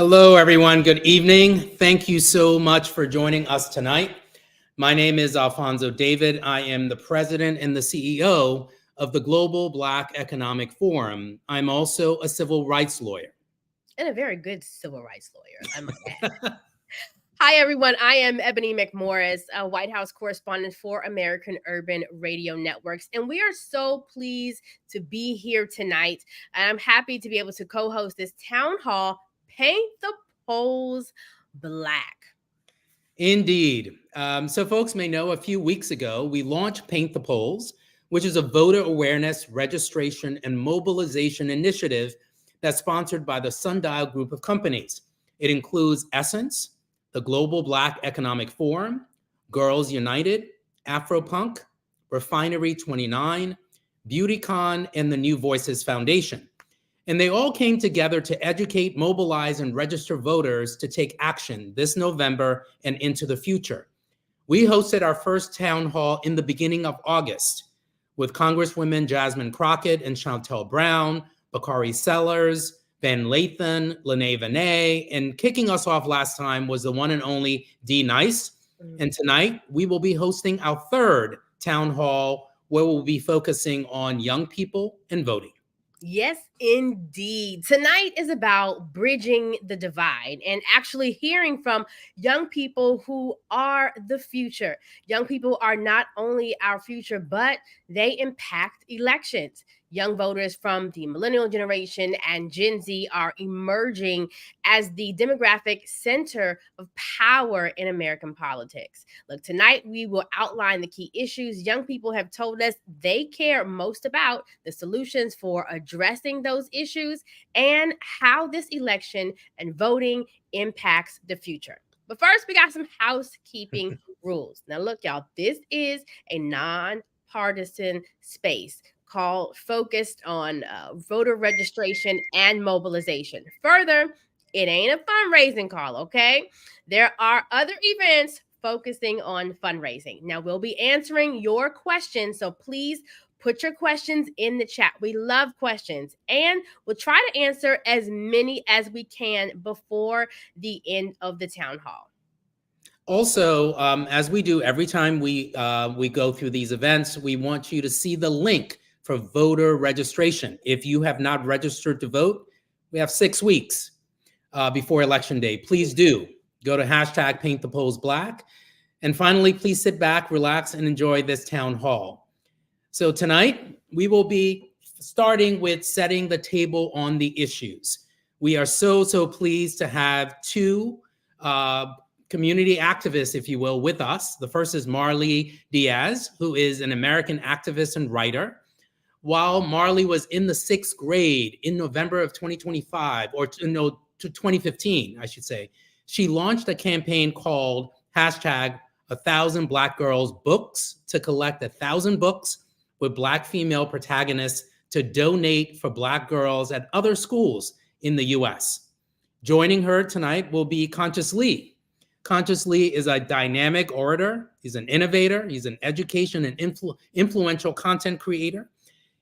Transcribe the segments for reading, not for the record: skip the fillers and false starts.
Hello, everyone. Good evening. Thank you so much for joining us tonight. My name is Alfonso David. I am the president and the CEO of the Global Black Economic Forum. I'm also a civil rights lawyer. And a very good civil rights lawyer, I might add. Hi, everyone. I am Ebony McMorris, a White House correspondent for American Urban Radio Networks. And we are so pleased to be here tonight. And I'm happy to be able to co-host this town hall, Paint the Polls Black. Indeed. So folks may know a few weeks ago, we launched Paint the Polls, which is a voter awareness, registration, and mobilization initiative that's sponsored by the Sundial Group of companies. It includes Essence, the Global Black Economic Forum, Girls United, Afropunk, Refinery 29, BeautyCon, and the New Voices Foundation. And they all came together to educate, mobilize, and register voters to take action this November and into the future. We hosted our first town hall in the beginning of August with Congresswomen Jasmine Crockett and Chantel Brown, Bakari Sellers, Van Lathan, Lene Vinay, and kicking us off last time was the one and only D. Nice. And tonight we will be hosting our third town hall where we'll be focusing on young people and voting. Yes, indeed. Tonight is about bridging the divide and actually hearing from young people who are the future. Young people are not only our future, but they impact elections. Young voters from the millennial generation and Gen Z are emerging as the demographic center of power in American politics. Look, tonight we will outline the key issues young people have told us they care most about, the solutions for addressing those issues, and how this election and voting impacts the future. But first, we got some housekeeping rules. Now, look, y'all, this is a nonpartisan space focused on voter registration and mobilization. Further, it ain't a fundraising call, okay? There are other events focusing on fundraising. Now, we'll be answering your questions, so please put your questions in the chat. We love questions, and we'll try to answer as many as we can before the end of the town hall. Also, as we do every time we go through these events, we want you to see the link for voter registration. If you have not registered to vote, we have 6 weeks before Election Day. Please do go to #PaintThePollsBlack. And finally, please sit back, relax, and enjoy this town hall. So tonight, we will be starting with setting the table on the issues. We are so pleased to have two community activists, if you will, with us. The first is Marley Diaz, who is an American activist and writer. While Marley was in the 6th grade in November of 2025, or no, 2015, I should say, she launched a campaign called #1,000 Black Girls Books to collect 1,000 books with Black female protagonists to donate for Black girls at other schools in the US. Joining her tonight will be Conscious Lee. Conscious Lee is a dynamic orator. He's an innovator. He's an education and influential content creator.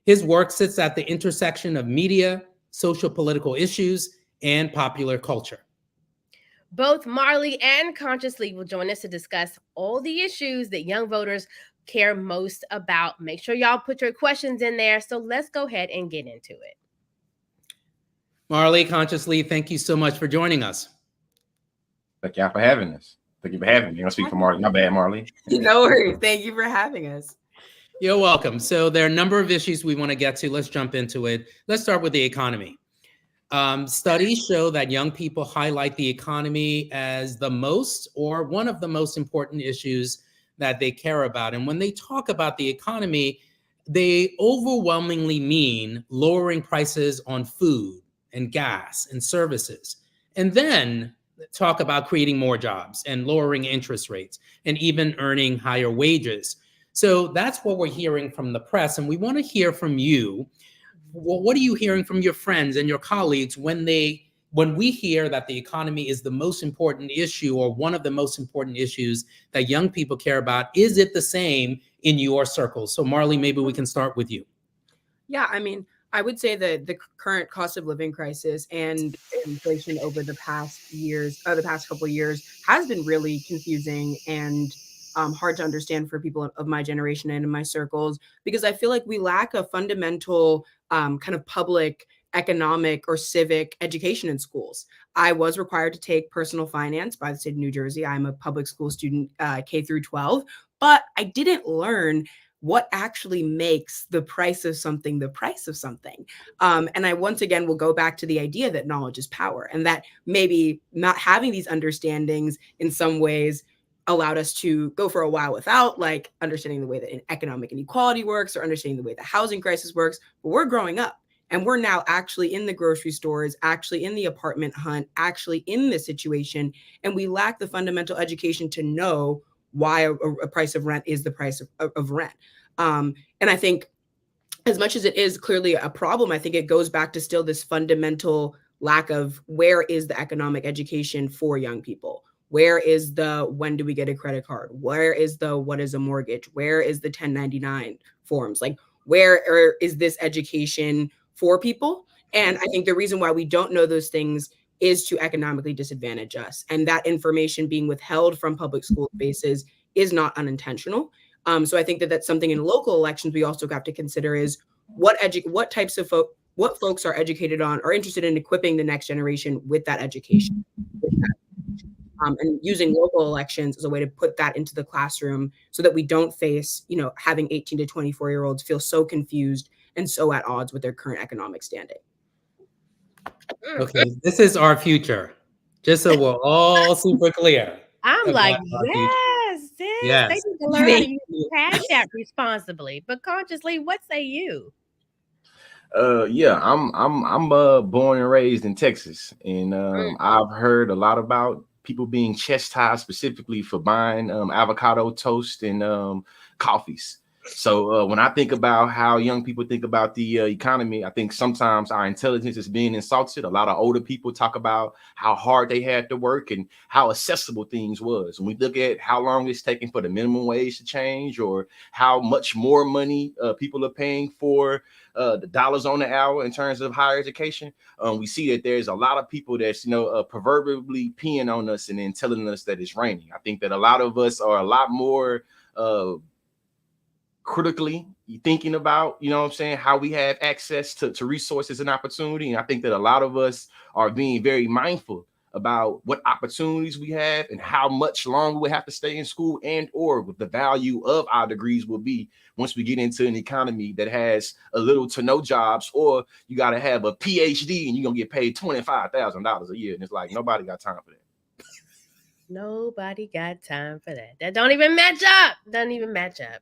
His work sits at the intersection of media, social political issues, and popular culture. Both Marley and Conscious Lee will join us to discuss all the issues that young voters care most about. Make sure y'all put your questions in there. So let's go ahead and get into it. Marley, Conscious Lee, thank you so much for joining us. Thank y'all for having us. Thank you for having me. I'll speak for Marley. My bad, Marley. No worries. Thank you for having us. You're welcome. So there are a number of issues we want to get to. Let's jump into it. Let's start with the economy. Studies show that young people highlight the economy as the most or one of the most important issues that they care about. And when they talk about the economy, they overwhelmingly mean lowering prices on food and gas and services. And then talk about creating more jobs and lowering interest rates and even earning higher wages. So that's what we're hearing from the press. And we want to hear from you. What are you hearing from your friends and your colleagues when we hear that the economy is the most important issue or one of the most important issues that young people care about? Is it the same in your circles? So Marley, maybe we can start with you. Yeah, I mean, I would say that the current cost of living crisis and inflation over the past years, the past couple of years, has been really confusing and hard to understand for people of my generation and in my circles, because I feel like we lack a fundamental kind of public economic or civic education in schools. I was required to take personal finance by the state of New Jersey. I'm a public school student, K through 12, but I didn't learn what actually makes the price of something the price of something. And I once again will go back to the idea that knowledge is power, and that maybe not having these understandings in some ways allowed us to go for a while without like understanding the way that economic inequality works or understanding the way the housing crisis works. But we're growing up and we're now actually in the grocery stores, actually in the apartment hunt, actually in this situation. And we lack the fundamental education to know why a price of rent is the price of rent. And I think as much as it is clearly a problem, I think it goes back to still this fundamental lack of where is the economic education for young people? Where is the when do we get a credit card? Where is the what is a mortgage? Where is the 1099 forms? Like, where is this education for people? And I think the reason why we don't know those things is to economically disadvantage us. And that information being withheld from public school spaces is not unintentional. So I think that that's something in local elections we also have to consider is what types of what folks are educated on or interested in equipping the next generation with that education. And using local elections as a way to put that into the classroom so that we don't face, having 18 to 24-year-olds feel so confused and so at odds with their current economic standing. Okay, this is our future. Just so we're all super clear. I'm like, yes, sis. Yes. They need to learn how to use Cash App responsibly, but consciously. What say you? Yeah, I'm born and raised in Texas, and I've heard a lot about people being chastised specifically for buying avocado toast and coffees. So when I think about how young people think about the economy, I think sometimes our intelligence is being insulted. A lot of older people talk about how hard they had to work and how accessible things was. When we look at how long it's taking for the minimum wage to change, or how much more money people are paying for the dollars on the hour in terms of higher education, we see that there's a lot of people that's proverbially peeing on us and then telling us that it's raining. I think that a lot of us are a lot more critically thinking about, how we have access to resources and opportunity. And I think that a lot of us are being very mindful about what opportunities we have and how much longer we have to stay in school, and or what the value of our degrees will be once we get into an economy that has a little to no jobs, or you got to have a PhD and you're going to get paid $25,000 a year. And it's like, nobody got time for that. Nobody got time for that. That don't even match up. Doesn't even match up.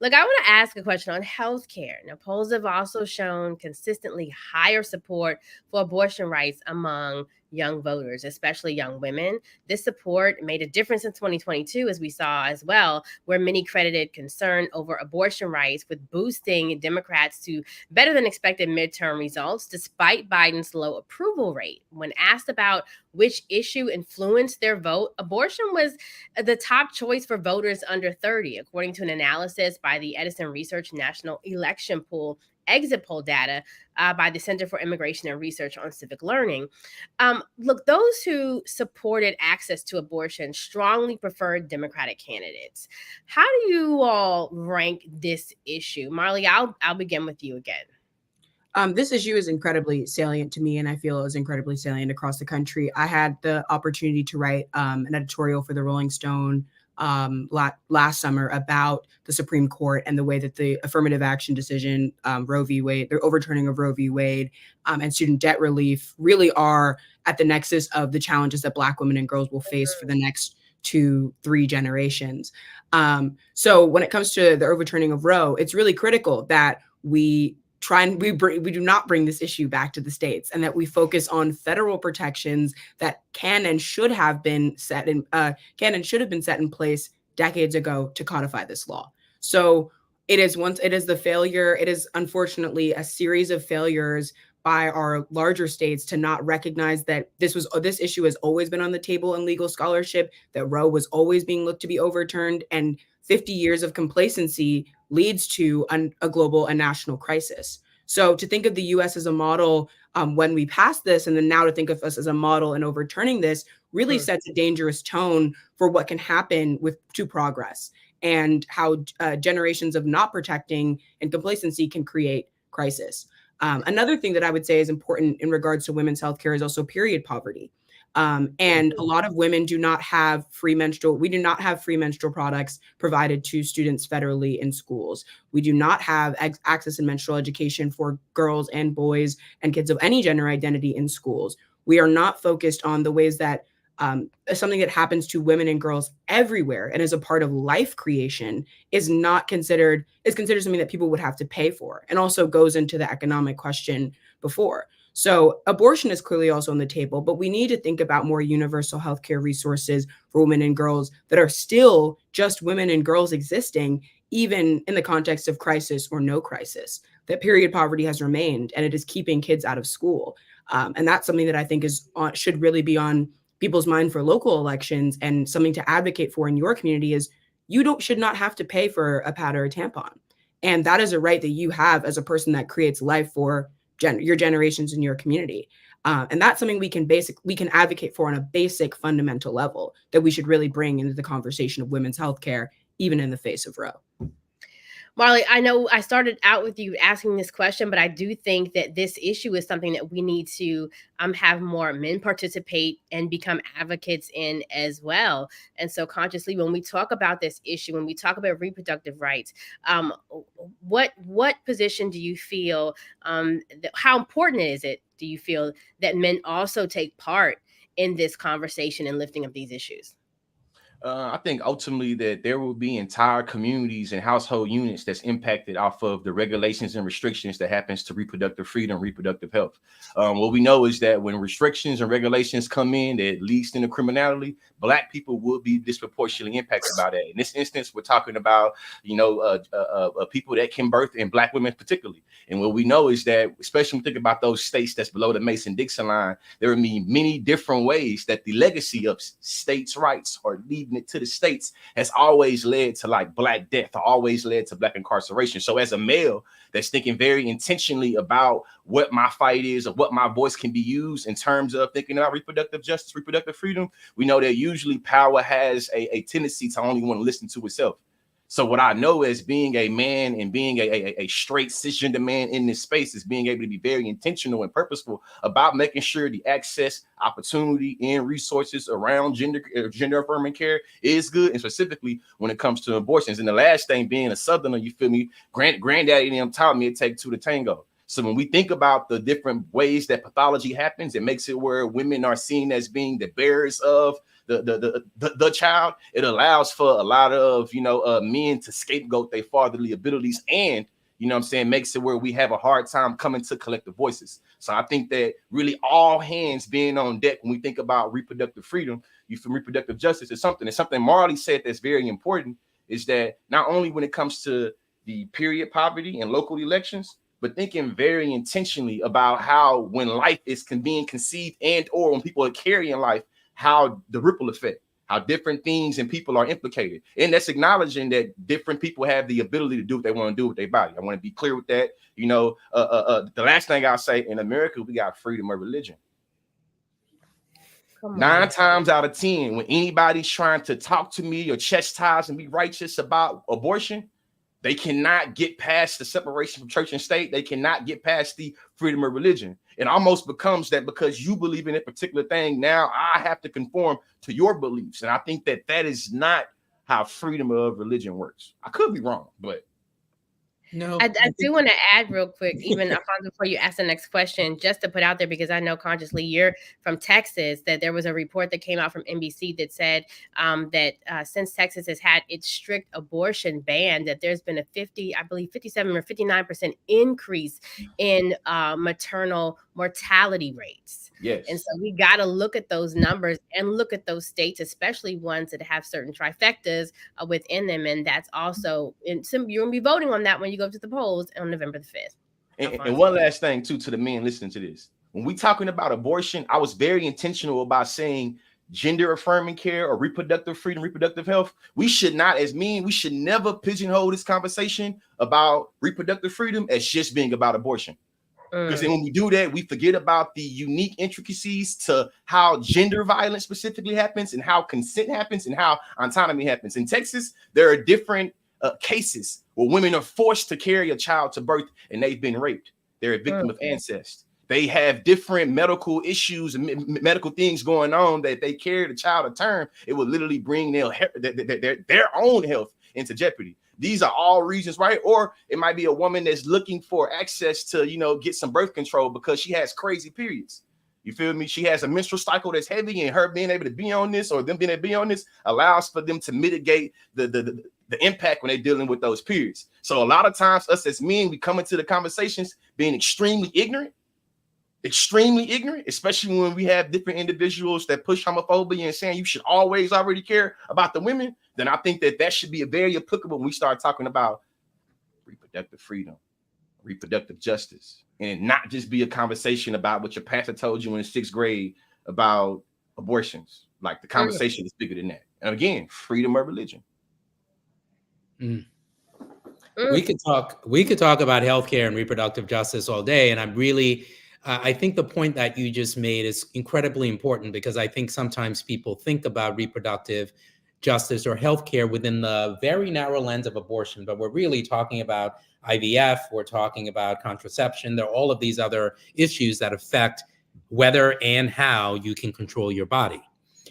Look, I want to ask a question on healthcare. Now, polls have also shown consistently higher support for abortion rights among young voters, especially young women. This support made a difference in 2022, as we saw as well, where many credited concern over abortion rights with boosting Democrats to better than expected midterm results, despite Biden's low approval rate. When asked about which issue influenced their vote, abortion was the top choice for voters under 30, according to an analysis by the Edison Research National Election Pool exit poll data by the Center for Immigration and Research on Civic Learning. Look, those who supported access to abortion strongly preferred Democratic candidates. How do you all rank this issue? Marley, I'll begin with you again. This issue is incredibly salient to me, and I feel is incredibly salient across the country. I had the opportunity to write an editorial for the Rolling Stone last summer about the Supreme Court and the way that the affirmative action decision, Roe v. Wade, the overturning of Roe v. Wade, and student debt relief really are at the nexus of the challenges that Black women and girls will face for the next 2-3 generations. So when it comes to the overturning of Roe, it's really critical that we do not bring this issue back to the states, and that we focus on federal protections that can and should have been set in place decades ago to codify this law. So it is unfortunately a series of failures by our larger states to not recognize that this issue has always been on the table in legal scholarship, that Roe was always being looked to be overturned, and 50 years of complacency leads to a global and national crisis. So to think of the US as a model when we pass this, and then now to think of us as a model and overturning this really sets a dangerous tone for what can happen to progress, and how generations of not protecting and complacency can create crisis. Another thing that I would say is important in regards to women's healthcare is also period poverty. And a lot of women do not have we do not have free menstrual products provided to students federally in schools. We do not have access to menstrual education for girls and boys and kids of any gender identity in schools. We are not focused on the ways that something that happens to women and girls everywhere and is a part of life creation is considered something that people would have to pay for, and also goes into the economic question before. So abortion is clearly also on the table, but we need to think about more universal healthcare resources for women and girls that are still just women and girls existing, even in the context of crisis or no crisis. That period poverty has remained, and it is keeping kids out of school. And that's something that I think should really be on people's mind for local elections, and something to advocate for in your community is should not have to pay for a pad or a tampon. And that is a right that you have as a person that creates life for your generations in your community. And that's something we can advocate for on a basic fundamental level that we should really bring into the conversation of women's healthcare, even in the face of Roe. Marley, I know I started out with you asking this question, but I do think that this issue is something that we need to have more men participate and become advocates in as well. And so consciously, when we talk about this issue, when we talk about reproductive rights, what position do you feel, how important is it, do you feel, that men also take part in this conversation and lifting up these issues? I think ultimately that there will be entire communities and household units that's impacted off of the regulations and restrictions that happens to reproductive freedom, reproductive health. What we know is that when restrictions and regulations come in that leads into criminality, Black people will be disproportionately impacted by that. In this instance, we're talking about, people that can birth, and Black women particularly. And what we know is that, especially when we think about those states that's below the Mason-Dixon line, there will be many different ways that the legacy of states' rights or leaving it to the states has always led to like Black death, or always led to Black incarceration. So as a male that's thinking very intentionally about what my fight is, or what my voice can be used in terms of thinking about reproductive justice, reproductive freedom, we know that usually power has a tendency to only want to listen to itself. So what I know as being a man and being a straight cisgender man in this space is being able to be very intentional and purposeful about making sure the access, opportunity, and resources around gender affirming care is good, and specifically when it comes to abortions. And the last thing, being a Southerner, you feel me, granddaddy and them taught me it take two to tango. So when we think about the different ways that pathology happens, it makes it where women are seen as being the bearers of the child. It allows for a lot of men to scapegoat their fatherly abilities, and makes it where we have a hard time coming to collective voices. So I think that really all hands being on deck when we think about reproductive freedom, reproductive justice is something. And something Marley said that's very important is that not only when it comes to the period poverty and local elections, but thinking very intentionally about how when life is being conceived and or when people are carrying life, how the ripple effect, how different things and people are implicated. And that's acknowledging that different people have the ability to do what they want to do with their body. I want to be clear with that. The last thing I'll say, in America, we got freedom of religion. 9 times out of 10, when anybody's trying to talk to me or chastise and be righteous about abortion, they cannot get past the separation from church and state. They cannot get past the freedom of religion. It almost becomes that because you believe in a particular thing, now I have to conform to your beliefs. And I think that is not how freedom of religion works. I could be wrong, but no. I do want to add real quick, even Alfonso, before you ask the next question, just to put out there, because I know consciously you're from Texas, that there was a report that came out from NBC that said that since Texas has had its strict abortion ban, that there's been a 57 or 59% increase in maternal mortality rates. Yes. And so we got to look at those numbers and look at those states, especially ones that have certain trifectas within them. And that's also, you're going to be voting on that when you go to the polls on November the 5th. And one last thing, too, to the men listening to this. When we talking about abortion, I was very intentional about saying gender affirming care or reproductive freedom, reproductive health, we should not, as men, we should never pigeonhole this conversation about reproductive freedom as just being about abortion. Because then when we do that, we forget about the unique intricacies to how gender violence specifically happens and how consent happens and how autonomy happens. In Texas, there are different cases where women are forced to carry a child to birth and they've been raped. They're a victim of incest. They have different medical issues and medical things going on that they carry the child to term. It will literally bring their own health into jeopardy. These are all reasons, right? Or it might be a woman that's looking for access to, get some birth control because she has crazy periods. You feel me? She has a menstrual cycle that's heavy, and her being able to be on this or them being able to be on this allows for them to mitigate the impact when they're dealing with those periods. So a lot of times us as men, we come into the conversations being extremely ignorant, especially when we have different individuals that push homophobia and saying you should always already care about the women. Then I think that should be a very applicable when we start talking about reproductive freedom, reproductive justice, and not just be a conversation about what your pastor told you in 6th grade about abortions. Like the conversation is bigger than that. And again, freedom of religion. We could talk about healthcare and reproductive justice all day. And I think the point that you just made is incredibly important, because I think sometimes people think about reproductive justice or healthcare within the very narrow lens of abortion, but we're really talking about IVF, we're talking about contraception. There are all of these other issues that affect whether and how you can control your body.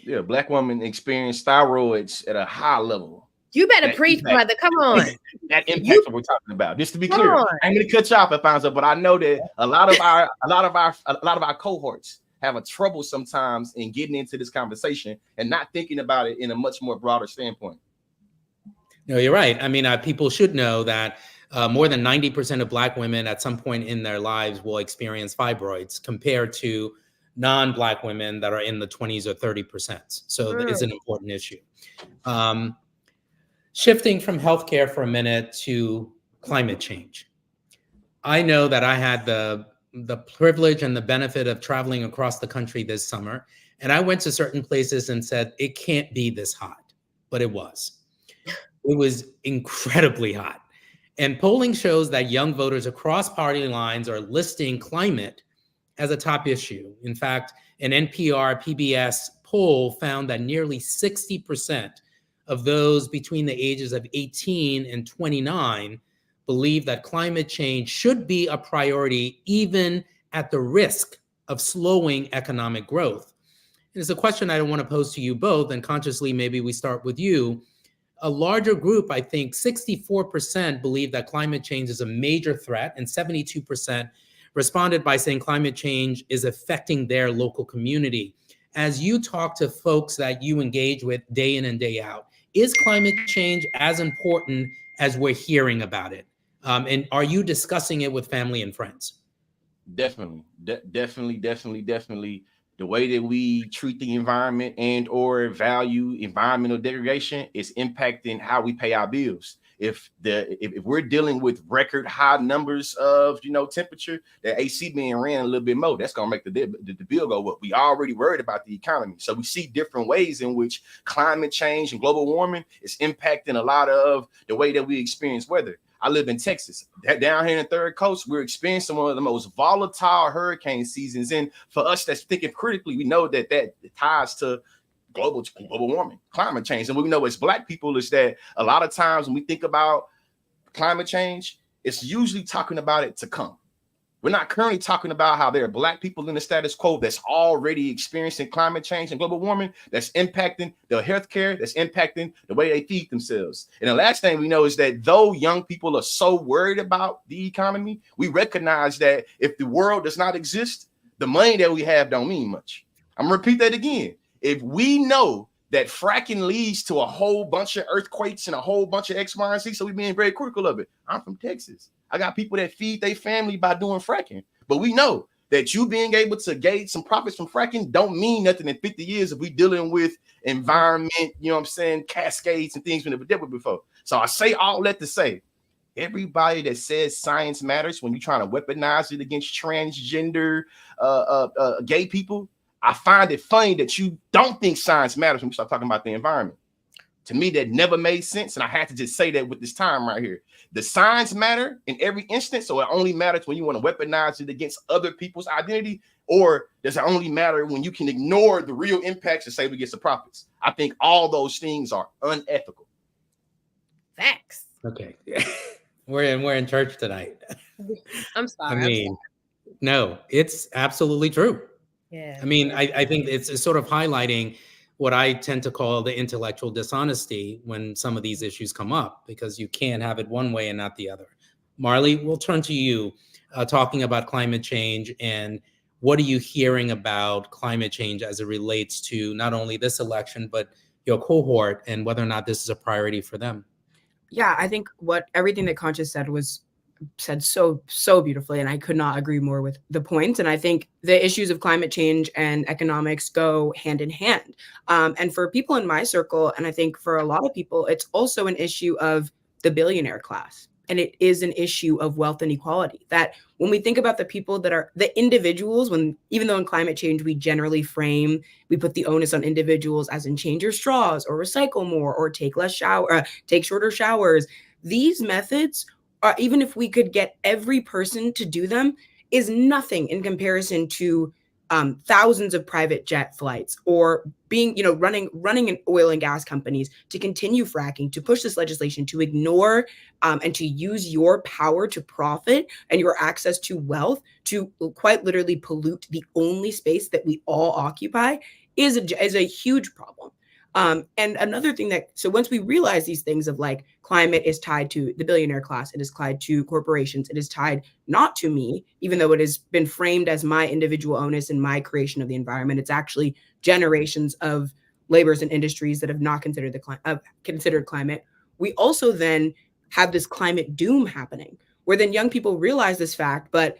Yeah, Black women experience thyroids at a high level. You better preach, brother. Come on. That impact what we're talking about. Just to be clear, I'm going to cut you off if I'm so, but I know that a lot of our cohorts have a trouble sometimes in getting into this conversation and not thinking about it in a much more broader standpoint. No, you're right. I mean, people should know that more than 90% of Black women at some point in their lives will experience fibroids, compared to non-Black women that are in the 20s or 30%. So it's an important issue. Shifting from healthcare for a minute to climate change. I know that I had the privilege and the benefit of traveling across the country this summer, and I went to certain places and said, it can't be this hot, but it was. It was incredibly hot. And polling shows that young voters across party lines are listing climate as a top issue. In fact, an NPR PBS poll found that nearly 60% of those between the ages of 18 and 29 believe that climate change should be a priority, even at the risk of slowing economic growth. And it's a question I want to pose to you both, and consciously, maybe we start with you. A larger group, I think 64% believe that climate change is a major threat, and 72% responded by saying climate change is affecting their local community. As you talk to folks that you engage with day in and day out, is climate change as important as we're hearing about it? And are you discussing it with family and friends? Definitely. The way that we treat the environment and or value environmental degradation is impacting how we pay our bills. If we're dealing with record high numbers of temperature, the AC being ran a little bit more, that's gonna make the bill go up. We already worried about the economy, so we see different ways in which climate change and global warming is impacting a lot of the way that we experience weather. I live in Texas. Down here in the Third Coast, we're experiencing one of the most volatile hurricane seasons. And for us that's thinking critically, we know that ties to global warming, climate change. And we know as Black people is that a lot of times when we think about climate change, it's usually talking about it to come. We're not currently talking about how there are Black people in the status quo that's already experiencing climate change and global warming that's impacting their healthcare, that's impacting the way they feed themselves. And the last thing we know is that though young people are so worried about the economy, we recognize that if the world does not exist, the money that we have don't mean much. I'm gonna repeat that again. If we know that fracking leads to a whole bunch of earthquakes and a whole bunch of X, Y, and Z, so we're being very critical of it. I'm from Texas. I got people that feed their family by doing fracking. But we know that you being able to gauge some profits from fracking don't mean nothing in 50 years if we dealing with environment, cascades and things we never dealt with before. So I say all that to say, everybody that says science matters, when you're trying to weaponize it against transgender gay people, I find it funny that you don't think science matters when we start talking about the environment. To me, that never made sense. And I had to just say that with this time right here. The signs matter in every instance. So it only matters when you want to weaponize it against other people's identity, or does it only matter when you can ignore the real impacts and say we get some profits? I think all those things are unethical. Facts. Okay. We're in church tonight. I'm sorry. I mean, no, it's absolutely true. Yeah. I mean, I think it's sort of highlighting what I tend to call the intellectual dishonesty when some of these issues come up, because you can't have it one way and not the other. Marley, we'll turn to you, talking about climate change, and what are you hearing about climate change as it relates to not only this election, but your cohort, and whether or not this is a priority for them? Yeah, I think everything that Conscious said was said so beautifully, and I could not agree more with the point. And I think the issues of climate change and economics go hand in hand. And for people in my circle, and I think for a lot of people, it's also an issue of the billionaire class. And it is an issue of wealth inequality, that when we think about the people that are the individuals, even though in climate change we generally we put the onus on individuals, as in change your straws or recycle more or take shorter showers. These methods, even if we could get every person to do them, is nothing in comparison to thousands of private jet flights, or running in oil and gas companies to continue fracking, to push this legislation, to ignore and to use your power to profit and your access to wealth to quite literally pollute the only space that we all occupy is a huge problem. And another thing so once we realize these things of like climate is tied to the billionaire class, it is tied to corporations, it is tied not to me, even though it has been framed as my individual onus and my creation of the environment, it's actually generations of labors and industries that have not considered climate. We also then have this climate doom happening, where then young people realize this fact, but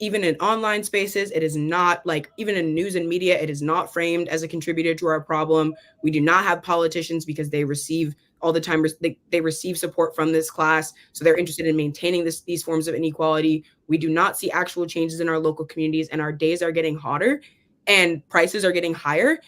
even in online spaces, it is not, like, even in news and media, it is not framed as a contributor to our problem. We do not have politicians, because they receive all the time, they receive support from this class. So they're interested in maintaining these forms of inequality. We do not see actual changes in our local communities, and our days are getting hotter and prices are getting higher.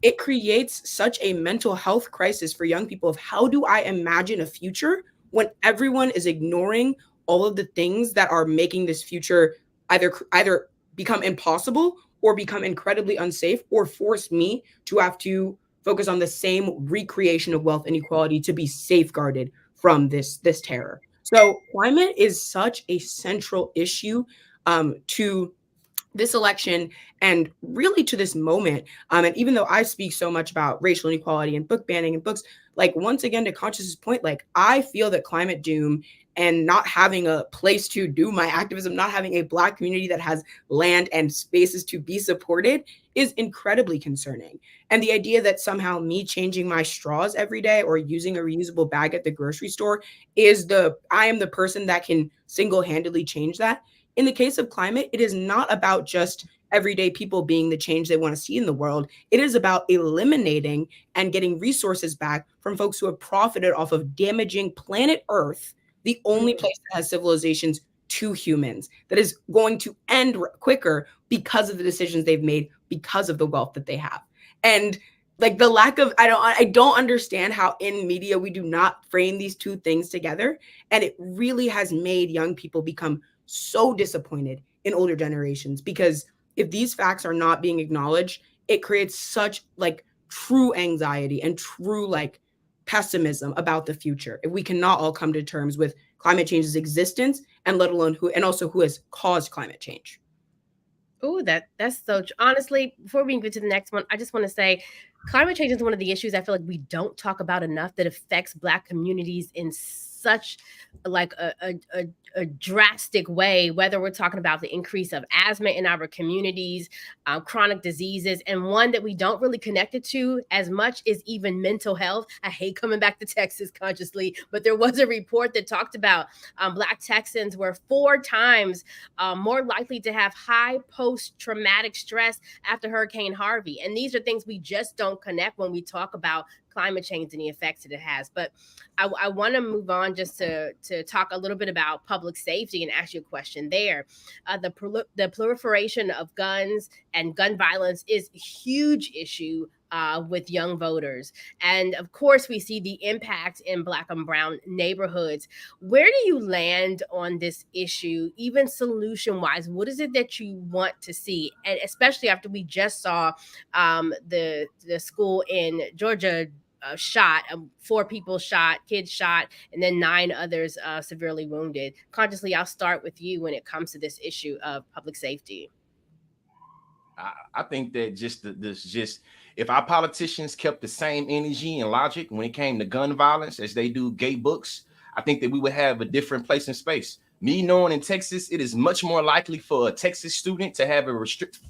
It creates such a mental health crisis for young people of how do I imagine a future when everyone is ignoring all of the things that are making this future either become impossible or become incredibly unsafe, or force me to have to focus on the same recreation of wealth inequality to be safeguarded from this terror. So climate is such a central issue to this election and really to this moment. And even though I speak so much about racial inequality and book banning and books, like, once again, to Conscious's point, like, I feel that climate doom and not having a place to do my activism, not having a Black community that has land and spaces to be supported, is incredibly concerning. And the idea that somehow me changing my straws every day or using a reusable bag at the grocery store I am the person that can single-handedly change that. In the case of climate, it is not about just everyday people being the change they want to see in the world. It is about eliminating and getting resources back from folks who have profited off of damaging planet Earth, the only place that has civilizations to humans, that is going to end quicker because of the decisions they've made, because of the wealth that they have. And like, the lack of, I don't understand how in media we do not frame these two things together. And it really has made young people become so disappointed in older generations, because if these facts are not being acknowledged, it creates such like true anxiety and true like pessimism about the future. If we cannot all come to terms with climate change's existence, and let alone who has caused climate change. Oh, that's so honestly, before we get to the next one, I just want to say climate change is one of the issues I feel like we don't talk about enough, that affects Black communities in such like a drastic way, whether we're talking about the increase of asthma in our communities, chronic diseases, and one that we don't really connect it to as much is even mental health. I hate coming back to Texas consciously, but there was a report that talked about Black Texans were 4 times more likely to have high post-traumatic stress after Hurricane Harvey. And these are things we just don't connect when we talk about climate change and the effects that it has. But I want to move on just to talk a little bit about public safety and ask you a question there. The proliferation of guns and gun violence is a huge issue with young voters. And of course, we see the impact in Black and Brown neighborhoods. Where do you land on this issue, even solution wise? What is it that you want to see? And especially after we just saw the school in Georgia shot, 4 people shot, kids shot, and then 9 others severely wounded. Consciously, I'll start with you when it comes to this issue of public safety. I think that just if our politicians kept the same energy and logic when it came to gun violence as they do gay books, I think that we would have a different place in space. Me knowing in Texas, it is much more likely for a Texas student to have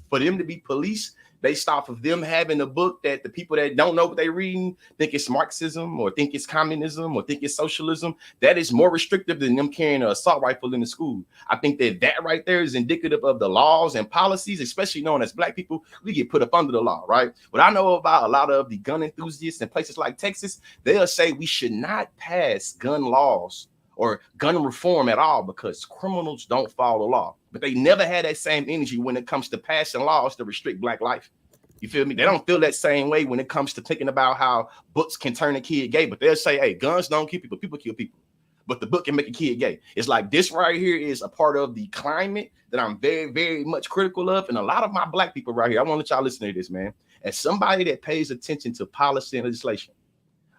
for them to be policed based off of them having a book that the people that don't know what they're reading think it's Marxism or think it's communism or think it's socialism. That is more restrictive than them carrying an assault rifle in the school. I think that right there is indicative of the laws and policies, especially knowing as Black people, we get put up under the law, right? But I know about a lot of the gun enthusiasts in places like Texas, they'll say we should not pass gun laws or gun reform at all because criminals don't follow the law. But they never had that same energy when it comes to passing laws to restrict Black life. You feel me? They don't feel that same way when it comes to thinking about how books can turn a kid gay. But they'll say, hey, guns don't kill people, people kill people. But the book can make a kid gay. It's like this right here is a part of the climate that I'm very, very much critical of. And a lot of my Black people right here, I want to let y'all listen to this, man. As somebody that pays attention to policy and legislation,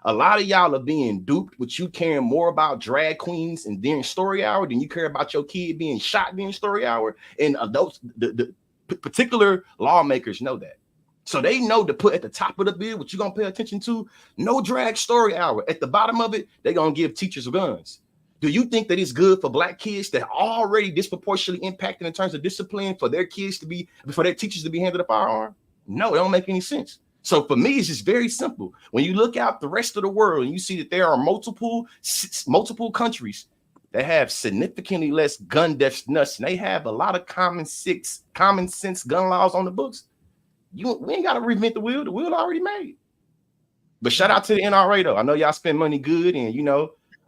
a lot of y'all are being duped with you caring more about drag queens and during story hour than you care about your kid being shot during story hour. And the particular lawmakers know that. So they know to put at the top of the bill, what you're going to pay attention to, no drag story hour. At the bottom of it, they're going to give teachers guns. Do you think that it's good for Black kids that are already disproportionately impacted in terms of discipline for their teachers to be handed a firearm? No, it don't make any sense. So for me, it's just very simple. When you look out the rest of the world and you see that there are multiple countries that have significantly less gun deaths than us, and they have a lot of common sense gun laws on the books, we ain't got to reinvent the wheel. The wheel already made. But shout out to the NRA, though. I know y'all spend money good, and,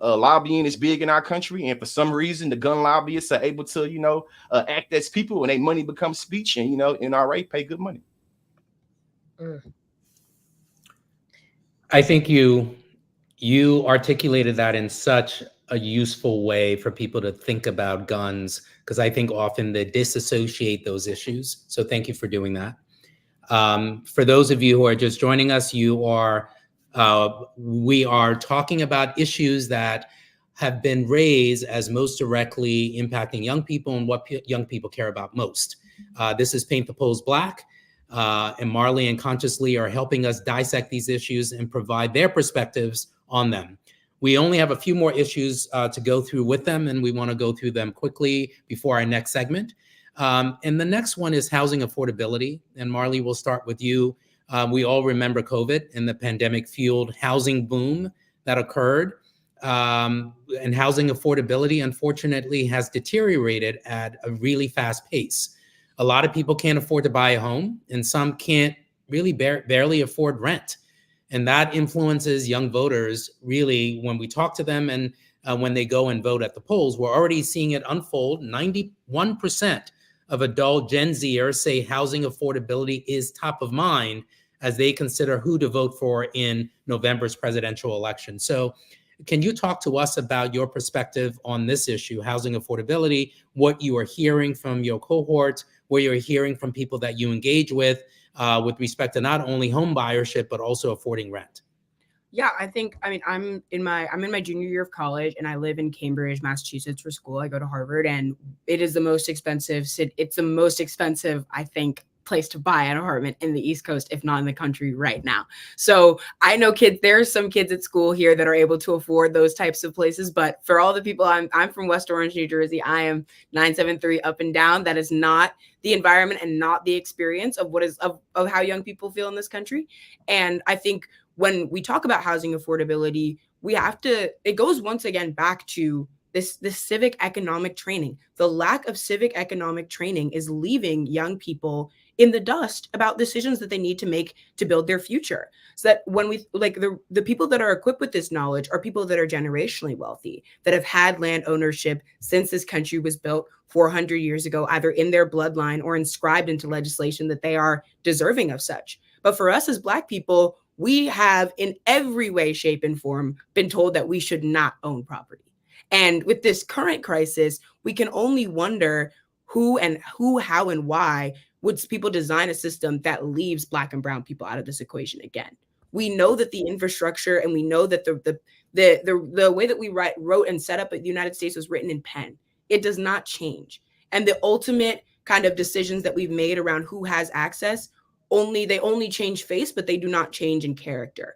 lobbying is big in our country. And for some reason, the gun lobbyists are able to, act as people, and their money becomes speech, and, NRA pay good money. I think you articulated that in such a useful way for people to think about guns, because I think often they disassociate those issues. So thank you for doing that. For those of you who are just joining us, we are talking about issues that have been raised as most directly impacting young people and what young people care about most. This is Paint the Polls Black. And Marley and Consciously are helping us dissect these issues and provide their perspectives on them. We only have a few more issues to go through with them, and we want to go through them quickly before our next segment. And the next one is housing affordability. And Marley, we'll start with you. We all remember COVID and the pandemic-fueled housing boom that occurred. And housing affordability, unfortunately, has deteriorated at a really fast pace. A lot of people can't afford to buy a home, and some can't really barely afford rent. And that influences young voters really when we talk to them and when they go and vote at the polls. We're already seeing it unfold. 91% of adult Gen Zers say housing affordability is top of mind as they consider who to vote for in November's presidential election. So can you talk to us about your perspective on this issue, housing affordability, what you are hearing from your cohort, what you're hearing from people that you engage with respect to not only home buyership, but also affording rent? Yeah, I'm in my junior year of college, and I live in Cambridge, Massachusetts for school. I go to Harvard, and it is the most expensive. It's the most expensive, I think, place to buy an apartment in the East Coast, if not in the country right now. So I know there are some kids at school here that are able to afford those types of places. But for all the people, I'm from West Orange, New Jersey. I am 973 up and down. That is not the environment and not the experience of of how young people feel in this country. And I think when we talk about housing affordability, it goes once again back to this civic economic training. The lack of civic economic training is leaving young people in the dust about decisions that they need to make to build their future. So that when we like the people that are equipped with this knowledge are people that are generationally wealthy, that have had land ownership since this country was built 400 years ago, either in their bloodline or inscribed into legislation that they are deserving of such. But for us as Black people, we have in every way, shape, and form been told that we should not own property. And with this current crisis, we can only wonder who, how, and why would people design a system that leaves Black and brown people out of this equation again? We know that the infrastructure, and we know that the way that we wrote and set up the United States was written in pen. It does not change. And the ultimate kind of decisions that we've made around who has access, they only change face, but they do not change in character.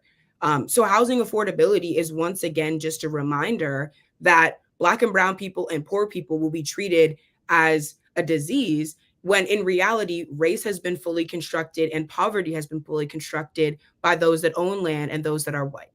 So housing affordability is once again just a reminder that Black and brown people and poor people will be treated as a disease, when in reality, race has been fully constructed and poverty has been fully constructed by those that own land and those that are white.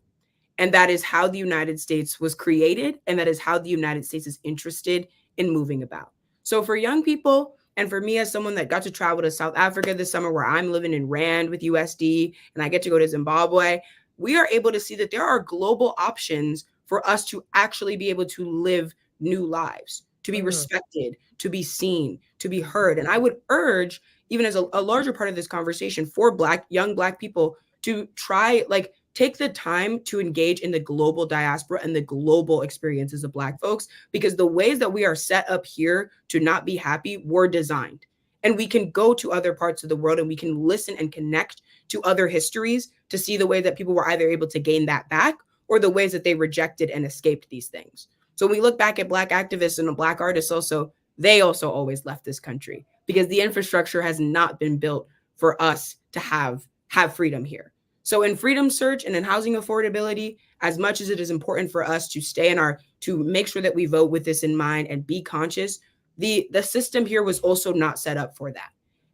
And that is how the United States was created. And that is how the United States is interested in moving about. So for young people, and for me as someone that got to travel to South Africa this summer, where I'm living in Rand with USD, and I get to go to Zimbabwe, we are able to see that there are global options for us to actually be able to live new lives, to be respected, to be seen, to be heard. And I would urge, even as a larger part of this conversation, for young Black people to try, take the time to engage in the global diaspora and the global experiences of Black folks, because the ways that we are set up here to not be happy were designed. And we can go to other parts of the world and we can listen and connect to other histories to see the way that people were either able to gain that back or the ways that they rejected and escaped these things. So when we look back at Black activists and Black artists also, they also always left this country because the infrastructure has not been built for us to have freedom here. So in freedom search and in housing affordability, as much as it is important for us to stay to make sure that we vote with this in mind and be conscious, the system here was also not set up for that.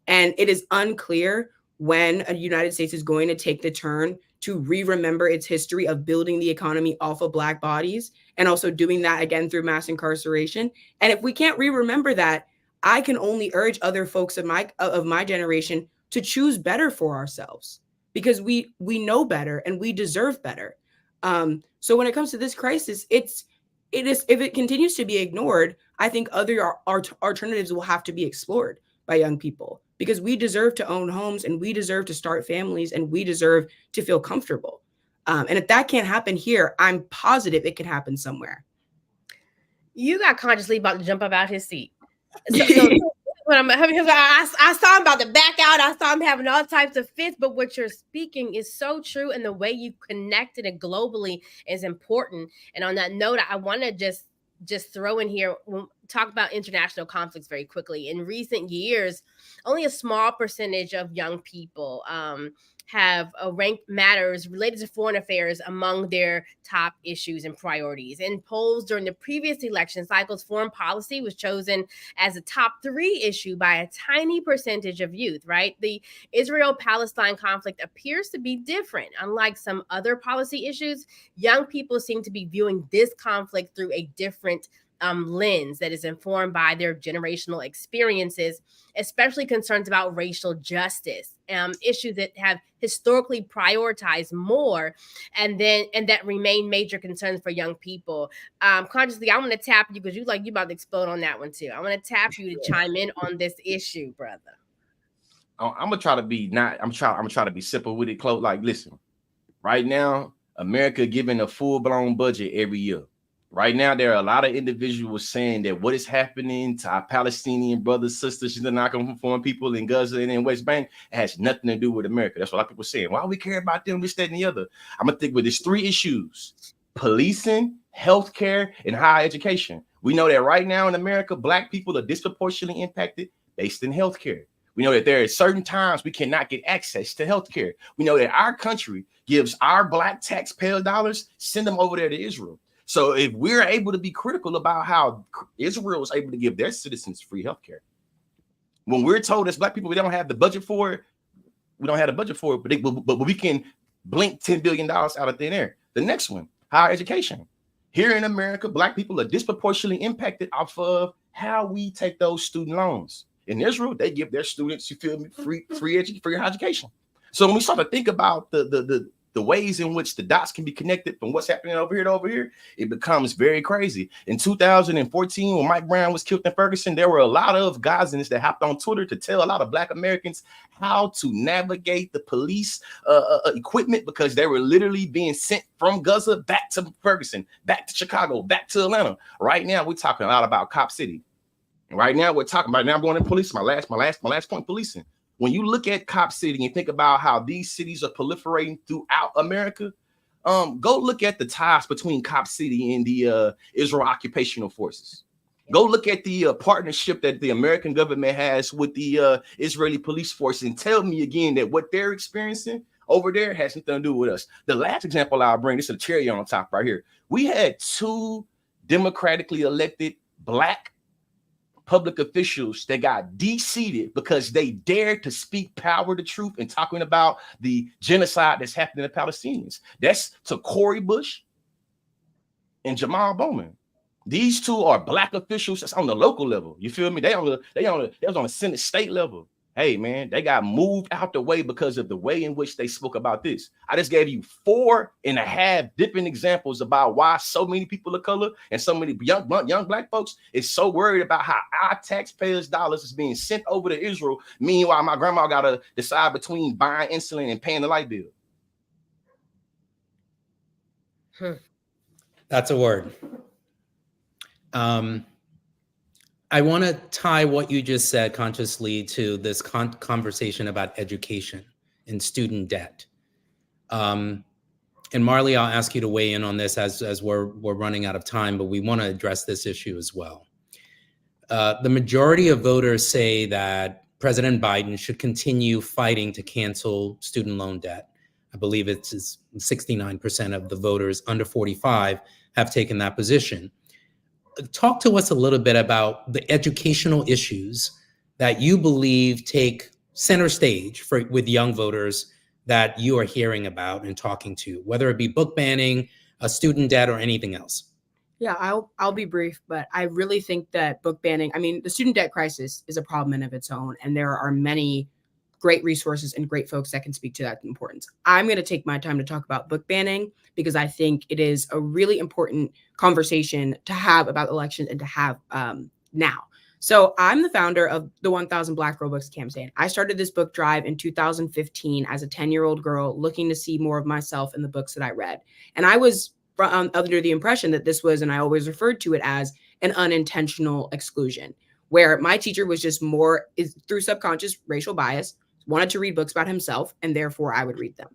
And it is unclear when the United States is going to take the turn to remember its history of building the economy off of Black bodies and also doing that again through mass incarceration. And if we can't remember that, I can only urge other folks of my generation to choose better for ourselves, because we know better and we deserve better. So when it comes to this crisis, if it continues to be ignored, I think other alternatives will have to be explored by young people, because we deserve to own homes and we deserve to start families and we deserve to feel comfortable. And if that can't happen here, I'm positive it can happen somewhere. You got consciously about to jump up out his seat. So what I'm having, I saw him about to back out. I saw him having all types of fits, but what you're speaking is so true. And the way you connected it globally is important. And on that note, I want to just throw in here, talk about international conflicts very quickly. In recent years, only a small percentage of young people have ranked matters related to foreign affairs among their top issues and priorities. In polls during the previous election cycles, foreign policy was chosen as a top 3 issue by a tiny percentage of youth, right? The Israel-Palestine conflict appears to be different. Unlike some other policy issues, young people seem to be viewing this conflict through a different lens that is informed by their generational experiences, especially concerns about racial justice, issues that have historically prioritized more and that remain major concerns for young people. Consciously, I want to tap you because you about to explode on that one too. I want to tap you to chime in on this issue, brother. I'm gonna try to be I'm gonna try to be simple with it, Chloe. Like, listen, right now, America giving a full-blown budget every year. Right now, there are a lot of individuals saying that what is happening to our Palestinian brothers, sisters, and non-conforming people in Gaza and in West Bank has nothing to do with America. That's what a lot of people are saying. Why we care about them, this, that, and the other? I'm going to think with these 3 issues: policing, healthcare, and higher education. We know that right now in America, Black people are disproportionately impacted based in healthcare. We know that there are certain times we cannot get access to healthcare. We know that our country gives our Black taxpayer dollars, send them over there to Israel. So if we're able to be critical about how Israel is able to give their citizens free healthcare, when we're told as Black people we don't have the budget for it, but we can blink $10 billion out of thin air. The next one, higher education. Here in America, Black people are disproportionately impacted off of how we take those student loans. In Israel, they give their students, you feel me, free education. So when we start to think about the ways in which the dots can be connected from what's happening over here to over here, it becomes very crazy. In 2014, when Mike Brown was killed in Ferguson, there were a lot of Gazans that hopped on Twitter to tell a lot of Black Americans how to navigate the police equipment, because they were literally being sent from Gaza back to Ferguson, back to Chicago, back to Atlanta. Right now, we're talking a lot about Cop City. Right now, we're talking about, now I'm going to police. My last point, policing. When you look at Cop City and think about how these cities are proliferating throughout America, go look at the ties between Cop City and the Israel occupational forces. Go look at the partnership that the American government has with the Israeli police force, and tell me again that what they're experiencing over there has nothing to do with us. The last example I'll bring, this is a cherry on top right here. We had 2 democratically elected Black public officials that got de-seated because they dared to speak power to truth and talking about the genocide that's happening to Palestinians. That's to Cori Bush and Jamal Bowman. These 2 are Black officials that's on the local level. You feel me? They was on the Senate state level. Hey man, they got moved out the way because of the way in which they spoke about this. I just gave you 4.5 different examples about why so many people of color and so many young Black folks is so worried about how our taxpayers' dollars is being sent over to Israel. Meanwhile, my grandma got to decide between buying insulin and paying the light bill. That's a word. I want to tie what you just said consciously to this conversation about education and student debt. And Marley, I'll ask you to weigh in on this as we're running out of time, but we want to address this issue as well. The majority of voters say that President Biden should continue fighting to cancel student loan debt. I believe it's 69% of the voters under 45 have taken that position. Talk to us a little bit about the educational issues that you believe take center stage with young voters that you are hearing about and talking to, whether it be book banning, a student debt, or anything else. Yeah, I'll be brief, but I really think that book banning, I mean, the student debt crisis is a problem in of its own, and there are many great resources and great folks that can speak to that importance. I'm going to take my time to talk about book banning because I think it is a really important conversation to have about elections and to have now. So I'm the founder of the 1000 Black Girl Books campaign. I started this book drive in 2015 as a 10-year-old girl looking to see more of myself in the books that I read. And I was under the impression that this was, and I always referred to it as, an unintentional exclusion, where my teacher was just through subconscious racial bias, wanted to read books about himself, and therefore I would read them.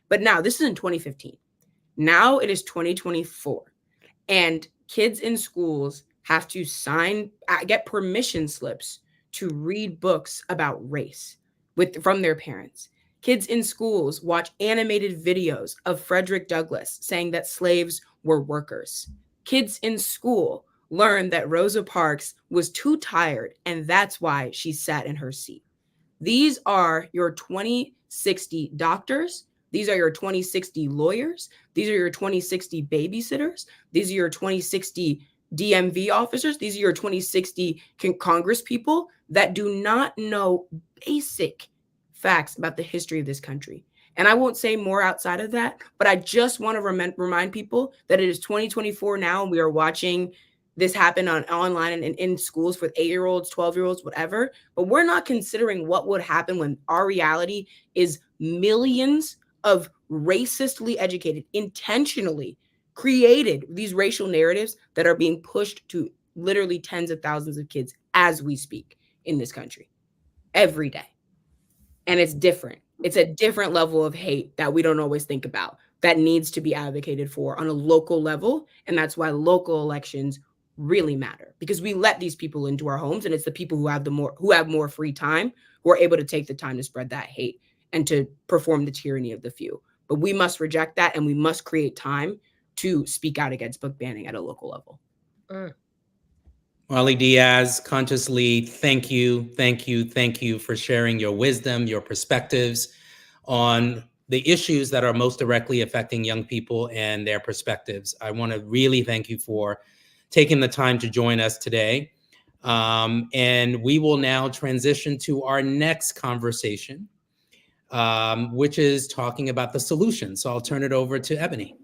But now, this is in 2015. Now it is 2024, and kids in schools have to get permission slips to read books about race from their parents. Kids in schools watch animated videos of Frederick Douglass saying that slaves were workers. Kids in school learn that Rosa Parks was too tired, and that's why she sat in her seat. These are your 2060 doctors. These are your 2060 lawyers. These are your 2060 babysitters. These are your 2060 DMV officers. These are your 2060 Congress people that do not know basic facts about the history of this country. And I won't say more outside of that, but I just want to remind people that it is 2024 now, and we are watching this happen online and in schools with 8-year-olds, 12-year-olds, whatever. But we're not considering what would happen when our reality is millions of racistly educated, intentionally created these racial narratives that are being pushed to literally tens of thousands of kids as we speak in this country every day. And it's different. It's a different level of hate that we don't always think about that needs to be advocated for on a local level. And that's why local elections really matter, because we let these people into our homes, and it's the people who have more free time who are able to take the time to spread that hate and to perform the tyranny of the few. But we must reject that, and we must create time to speak out against book banning at a local level. Marley Diaz, consciously, thank you for sharing your wisdom, your perspectives on the issues that are most directly affecting young people and their perspectives. I want to really thank you for taking the time to join us today. And we will now transition to our next conversation, which is talking about the solution. So I'll turn it over to Ebony.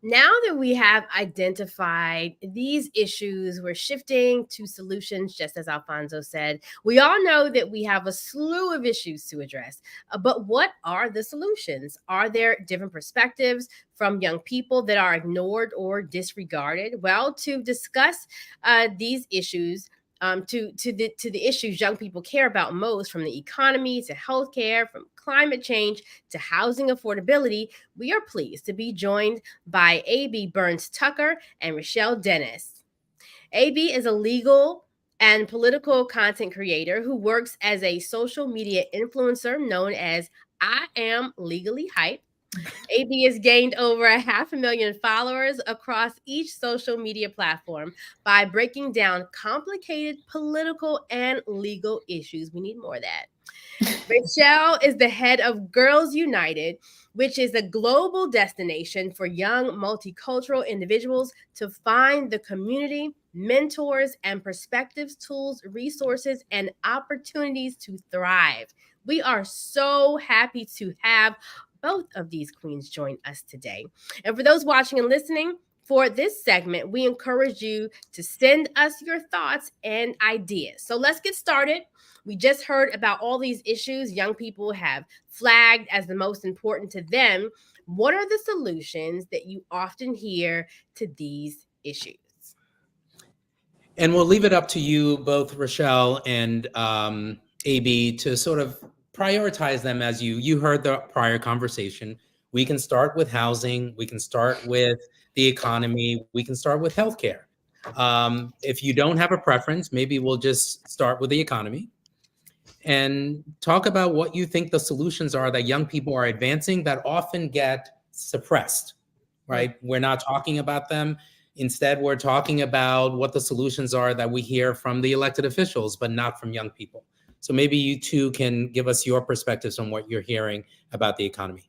Now that we have identified these issues, we're shifting to solutions, just as Alfonso said. We all know that we have a slew of issues to address, but what are the solutions? Are there different perspectives from young people that are ignored or disregarded? Well, to discuss these issues, to the issues young people care about most, from the economy to healthcare, from climate change to housing affordability, we are pleased to be joined by A.B. Burns Tucker and Rochelle Dennis. A.B. is a legal and political content creator who works as a social media influencer known as I Am Legally Hype. AB has gained over 500,000 followers across each social media platform by breaking down complicated political and legal issues. We need more of that. Rochelle is the head of Girls United, which is a global destination for young multicultural individuals to find the community, mentors, and perspectives, tools, resources, and opportunities to thrive. We are so happy to have both of these queens join us today. And for those watching and listening, for this segment, we encourage you to send us your thoughts and ideas. So let's get started. We just heard about all these issues young people have flagged as the most important to them. What are the solutions that you often hear to these issues? And we'll leave it up to you, both Rochelle and AB, to sort of prioritize them as you heard the prior conversation. We can start with housing. We can start with the economy. We can start with healthcare. If you don't have a preference, maybe we'll just start with the economy and talk about what you think the solutions are that young people are advancing that often get suppressed, right? We're not talking about them. Instead, we're talking about what the solutions are that we hear from the elected officials, but not from young people. So maybe you two can give us your perspectives on what you're hearing about the economy.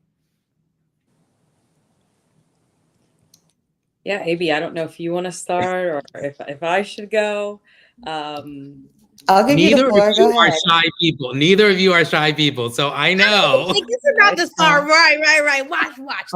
Yeah, AB, I don't know if you want to start or if I should go. I'll give you the floor. Go ahead. Neither of you are shy people. So I know. I think it's about to start. Right. Watch.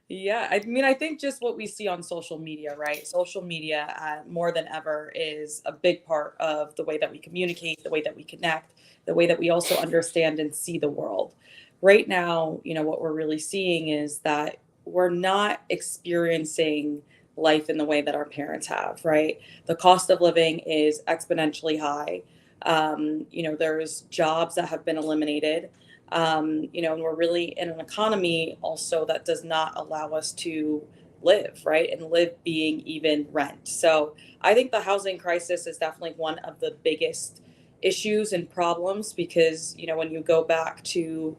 Yeah, I mean, I think just what we see on social media, right? Social media, more than ever, is a big part of the way that we communicate, the way that we connect, the way that we also understand and see the world. Right now, what we're really seeing is that we're not experiencing life in the way that our parents have, right? The cost of living is exponentially high. There's jobs that have been eliminated. And we're really in an economy also that does not allow us to live, right? And live being even rent. So I think the housing crisis is definitely one of the biggest issues and problems because, when you go back to,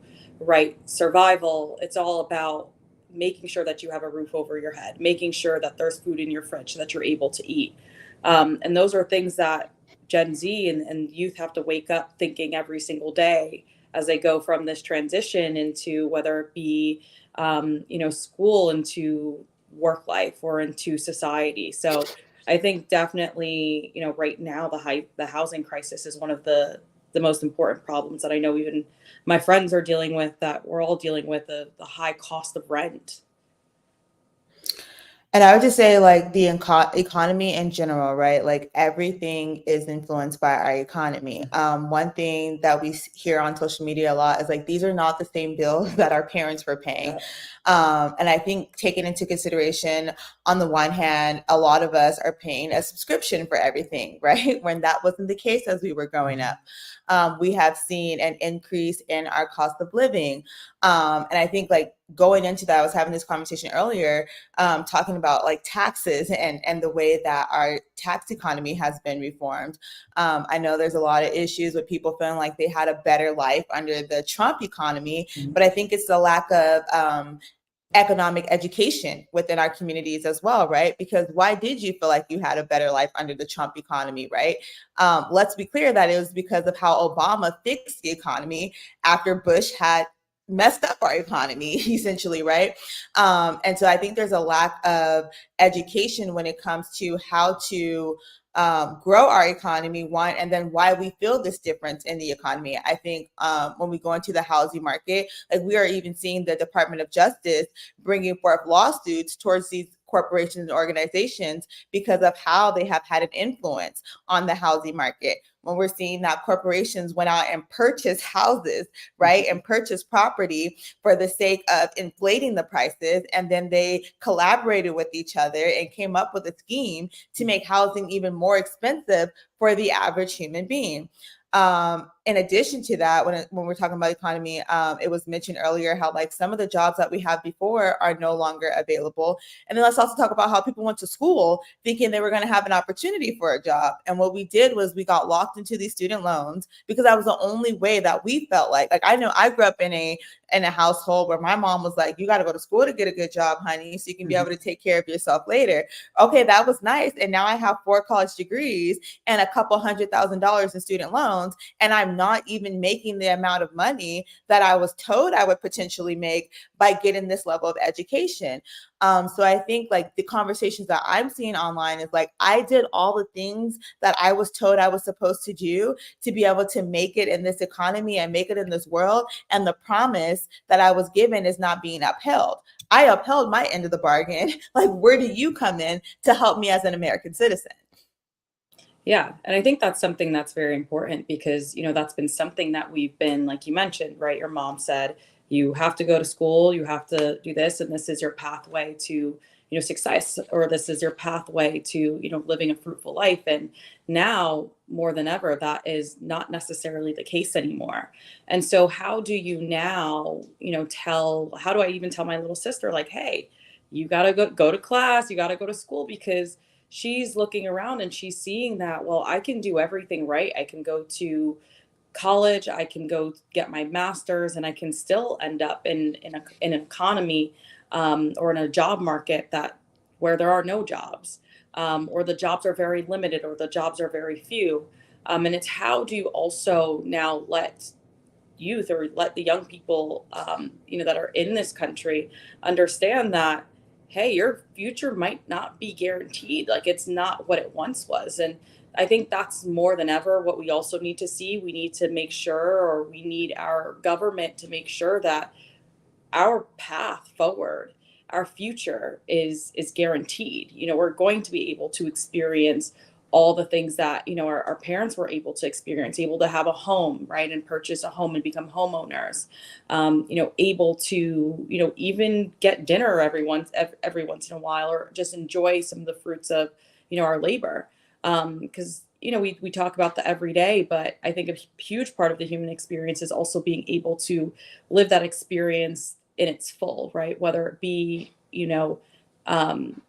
survival, it's all about making sure that you have a roof over your head, making sure that there's food in your fridge that you're able to eat. And those are things that Gen Z and youth have to wake up thinking every single day as they go from this transition into whether it be, school, into work life or into society. So I think definitely, right now the housing crisis is one of the most important problems that I know even my friends are dealing with, that we're all dealing with, the high cost of rent. And I would just say the economy in general, right? Everything is influenced by our economy. One thing that we hear on social media a lot is these are not the same bills that our parents were paying. And I think taking into consideration, on the one hand, a lot of us are paying a subscription for everything, right? When that wasn't the case as we were growing up. We have seen an increase in our cost of living. And I think going into that, I was having this conversation earlier, talking about taxes and the way that our tax economy has been reformed. I know there's a lot of issues with people feeling like they had a better life under the Trump economy, but I think it's the lack of economic education within our communities as well, right? Because why did you feel like you had a better life under the Trump economy, right? Let's be clear that it was because of how Obama fixed the economy after Bush had messed up our economy essentially, right? And so I think there's a lack of education when it comes to how to grow our economy, one, and then why we feel this difference in the economy. I think when we go into the housing market, like we are even seeing the Department of Justice bringing forth lawsuits towards these corporations and organizations because of how they have had an influence on the housing market. When we're seeing that corporations went out and purchased houses, right, and purchased property for the sake of inflating the prices, and then they collaborated with each other and came up with a scheme to make housing even more expensive for the average human being. In addition to that, when we're talking about economy, it was mentioned earlier how like some of the jobs that we had before are no longer available. And then let's also talk about how people went to school thinking they were going to have an opportunity for a job. And what we did was we got locked into these student loans because that was the only way that we felt like I know I grew up in a household where my mom was like, you got to go to school to get a good job, honey, so you can be able to take care of yourself later. Okay, that was nice. And now I have 4 college degrees and a couple $100,000 in student loans, and I'm not even making the amount of money that I was told I would potentially make by getting this level of education. So I think like the conversations that I'm seeing online is like, I did all the things that I was told I was supposed to do to be able to make it in this economy and make it in this world. And the promise that I was given is not being upheld. I upheld my end of the bargain. Like, where do you come in to help me as an American citizen? Yeah. And I think that's something that's very important because, that's been something that we've been, like you mentioned, right? Your mom said, you have to go to school, you have to do this, and this is your pathway to, success, or this is your pathway to, living a fruitful life. And now more than ever, that is not necessarily the case anymore. And so how do you now, how do I even tell my little sister, like, hey, you got to go to class, you got to go to school, because she's looking around and she's seeing that, well, I can do everything right. I can go to college, I can go get my master's, and I can still end up in an economy or in a job market where there are no jobs, or the jobs are very limited, or the jobs are very few. And it's how do you also now let youth, or let the young people, that are in this country, understand that, hey, your future might not be guaranteed. Like, it's not what it once was. And I think that's more than ever what we also need to see. We need to make sure, or we need our government to make sure that our path forward, our future is guaranteed. We're going to be able to experience all the things that, our parents were able to experience, able to have a home, right, and purchase a home and become homeowners, able to, even get dinner every once in a while, or just enjoy some of the fruits of, our labor. Because, we talk about the everyday, but I think a huge part of the human experience is also being able to live that experience in its full, right? Whether it be, um,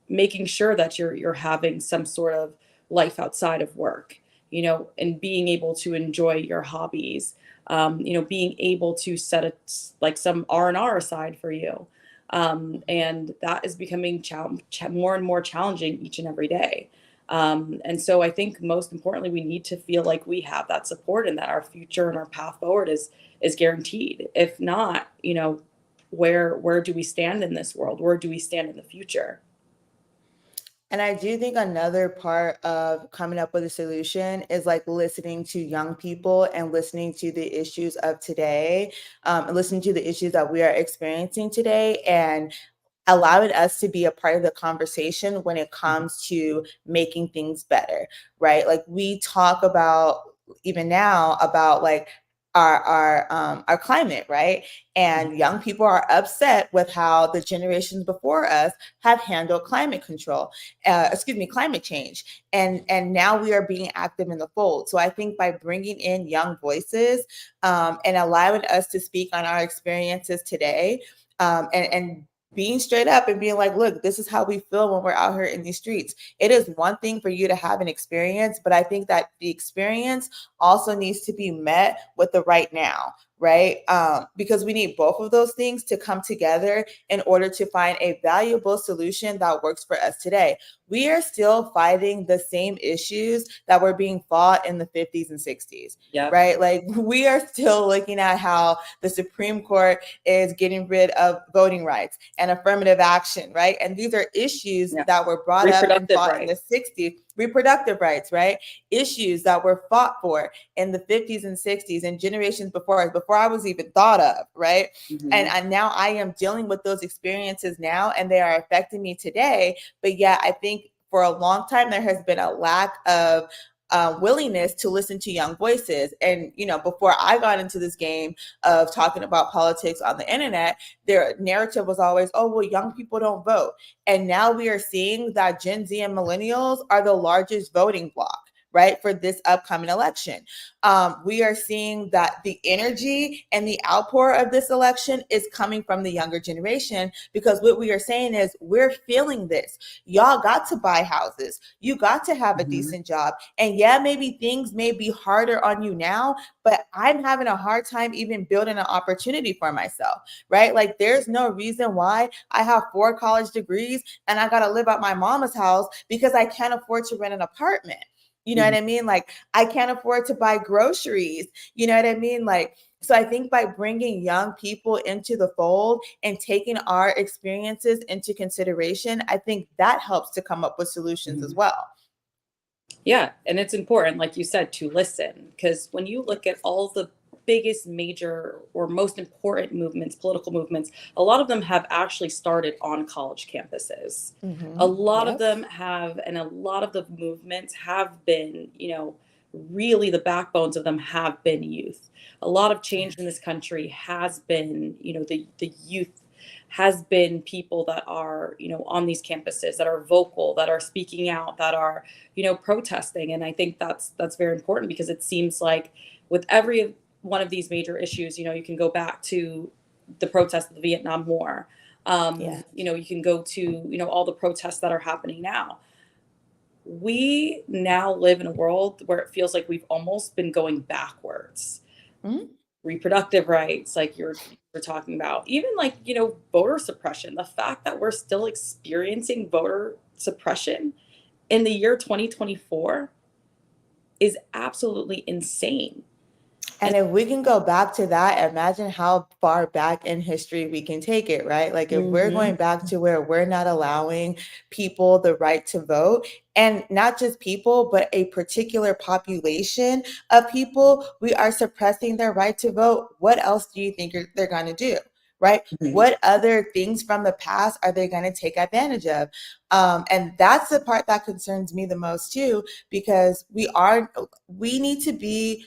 making sure that you're having some sort of life outside of work, and being able to enjoy your hobbies, being able to set like some R&R aside for you. And that is becoming more and more challenging each and every day. And so I think most importantly, we need to feel like we have that support, and that our future and our path forward is guaranteed. If not, where do we stand in this world? Where do we stand in the future? And I do think another part of coming up with a solution is like listening to young people and listening to the issues of today, and listening to the issues that we are experiencing today, and allowing us to be a part of the conversation when it comes to making things better, right? Like we talk about even now about like our climate, right? And young people are upset with how the generations before us have handled climate climate change. And now we are being active in the fold. So I think by bringing in young voices and allowing us to speak on our experiences today, and being straight up and being like, look, this is how we feel when we're out here in these streets. It is one thing for you to have an experience, but I think that the experience also needs to be met with the right now, right? Because we need both of those things to come together in order to find a valuable solution that works for us today. we are still fighting the same issues that were being fought in the 50s and 60s. Yep. Right? Like, we are still looking at how the Supreme Court is getting rid of voting rights and affirmative action, right? And these are issues that were brought up and fought in the 60s. Reproductive rights, right? Issues that were fought for in the 50s and 60s and generations before us, before I was even thought of, right? And now I am dealing with those experiences now, and they are affecting me today. But yeah, I think for a long time there has been a lack of willingness to listen to young voices. And, you know, before I got into this game of talking about politics on the internet, their narrative was always, oh, well, young people don't vote. And now we are seeing that Gen Z and millennials are the largest voting bloc, right, for this upcoming election. We are seeing that the energy and the outpour of this election is coming from the younger generation, because what we are saying is, we're feeling this. Y'all got to buy houses. You got to have a decent job. And yeah, maybe things may be harder on you now, but I'm having a hard time even building an opportunity for myself, right? Like, there's no reason why I have 4 college degrees and I got to live at my mama's house because I can't afford to rent an apartment. You know what I mean? Like, I can't afford to buy groceries. You know what I mean? Like, so I think by bringing young people into the fold and taking our experiences into consideration, I think that helps to come up with solutions as well. Yeah. And it's important, like you said, to listen, because when you look at all the biggest, major, or most important movements, political movements, a lot of them have actually started on college campuses. A lot of them have, and a lot of the movements have been, you know, really the backbones of them have been youth. A lot of change in this country has been, you know, the youth has been people that are, you know, on these campuses, that are vocal, that are speaking out, that are, you know, protesting. And I think that's very important, because it seems like with every one of these major issues, you know, you can go back to the protests of the Vietnam War. You know, you can go to, you know, all the protests that are happening now. We now live in a world where it feels like we've almost been going backwards. Reproductive rights, like you're talking about, even, like, you know, voter suppression. The fact that we're still experiencing voter suppression in the year 2024 is absolutely insane. And if we can go back to that, imagine how far back in history we can take it, right? Like, if we're going back to where we're not allowing people the right to vote, and not just people, but a particular population of people, we are suppressing their right to vote. What else do you think they're going to do? Right? What other things from the past are they going to take advantage of? And that's the part that concerns me the most too, because we need to be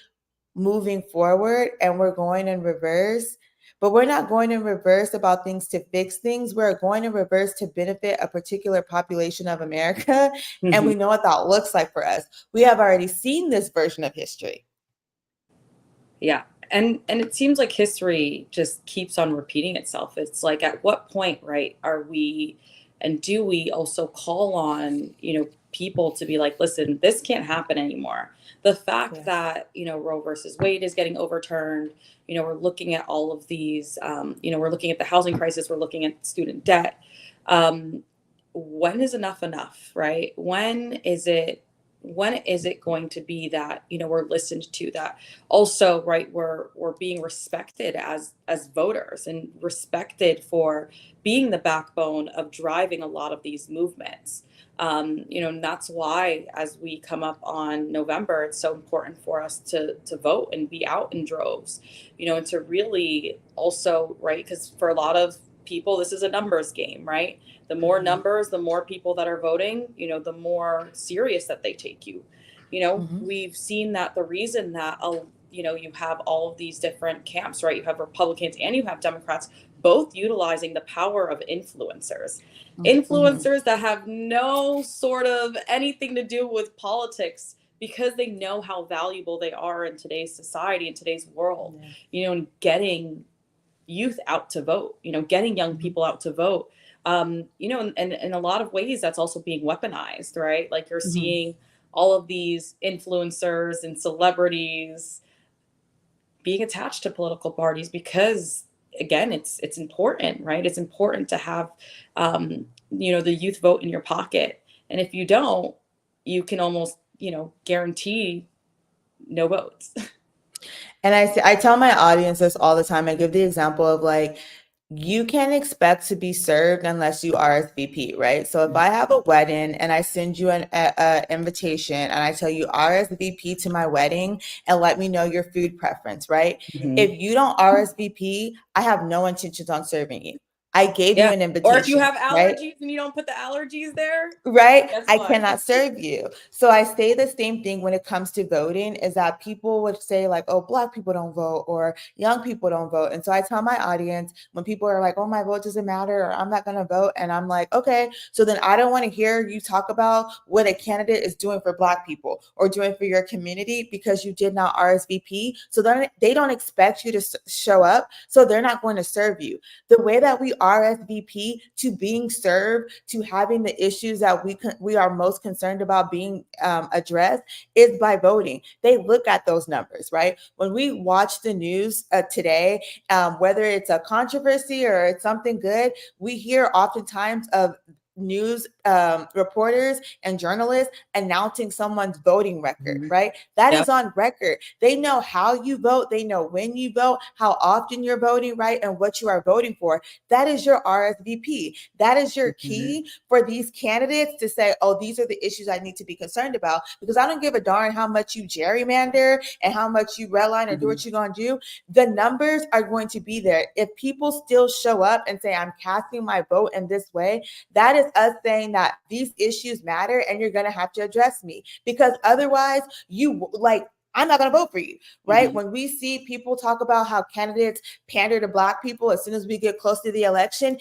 moving forward, and we're going in reverse. But we're not going in reverse about things to fix things. We're going in reverse to benefit a particular population of America. And we know what that looks like for us. We have already seen this version of history. Yeah. And it seems like history just keeps on repeating itself. It's like, at what point, right, are we, and do we also call on, you know, people to be like, listen, this can't happen anymore. The fact that, you know, Roe versus Wade is getting overturned, you know, we're looking at all of these, you know, we're looking at the housing crisis, we're looking at student debt. When is enough, right? When is it going to be that, you know, we're listened to, that also, right, we're being respected as voters, and respected for being the backbone of driving a lot of these movements. You know, and that's why, as we come up on November, it's so important for us to vote and be out in droves, you know, and to really also, right, because for a lot of people, this is a numbers game, right? The more numbers, the more people that are voting, you know, the more serious that they take you. You know, we've seen that the reason that, you know, you have all of these different camps, right? You have Republicans and you have Democrats, both utilizing the power of influencers. Influencers that have no sort of anything to do with politics, because they know how valuable they are in today's society, in today's world, you know, and getting youth out to vote, you know, getting young people out to vote. You know, and in a lot of ways, that's also being weaponized, right? Like, you're seeing all of these influencers and celebrities being attached to political parties, because, again, it's important, right? It's important to have, you know, the youth vote in your pocket. And if you don't, you can almost, guarantee no votes. And I tell my audience this all the time. I give the example of like, you can't expect to be served unless you RSVP, right? So if I have a wedding and I send you an invitation and I tell you RSVP to my wedding and let me know your food preference, right? Mhm. If you don't RSVP, I have no intentions on serving you. I gave you an invitation. Or if you have allergies, right? and you don't put the allergies there, Right? guess I what? cannot serve you. So I say the same thing when it comes to voting, is that people would say like, oh, Black people don't vote or young people don't vote. And so I tell my audience when people are like, oh, my vote doesn't matter or I'm not going to vote. And I'm like, okay, so then I don't want to hear you talk about what a candidate is doing for Black people or doing for your community because you did not RSVP. So then they don't expect you to show up. So they're not going to serve you. The way that we RSVP to being served, to having the issues that we are most concerned about being addressed is by voting. They look at those numbers, right? When we watch the news today, whether it's a controversy or it's something good, we hear oftentimes of news reporters and journalists announcing someone's voting record, right? That is on record. They know how you vote. They know when you vote, how often you're voting, right? And what you are voting for. That is your RSVP. That is your key for these candidates to say, oh, these are the issues I need to be concerned about, because I don't give a darn how much you gerrymander and how much you redline or do what you're going to do. The numbers are going to be there. If people still show up and say, I'm casting my vote in this way, that is us saying that these issues matter and you're going to have to address me, because otherwise I'm not going to vote for you, right? When we see people talk about how candidates pander to Black people as soon as we get close to the election,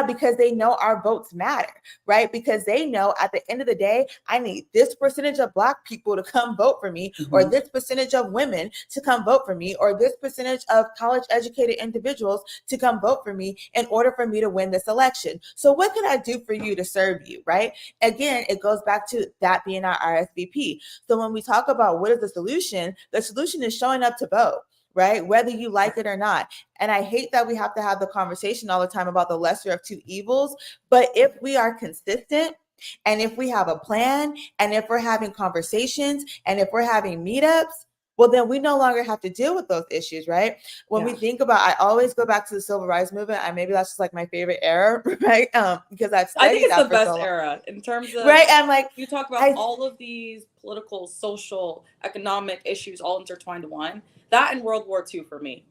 because they know our votes matter, right? Because they know at the end of the day, I need this percentage of Black people to come vote for me, or this percentage of women to come vote for me, or this percentage of college educated individuals to come vote for me in order for me to win this election. So what can I do for you to serve you, right? Again, it goes back to that being our RSVP. So when we talk about what is the solution is showing up to vote, right? Whether you like it or not. And I hate that we have to have the conversation all the time about the lesser of two evils. But if we are consistent, and if we have a plan, and if we're having conversations, and if we're having meetups, well, then we no longer have to deal with those issues, right? When we think about, I always go back to the civil rights movement, and maybe that's just like my favorite era, right? Because I've studied I think it's that the for so best long. era in terms of, right? I'm like, you talk about all of these political, social, economic issues all intertwined in one. That and World War II for me.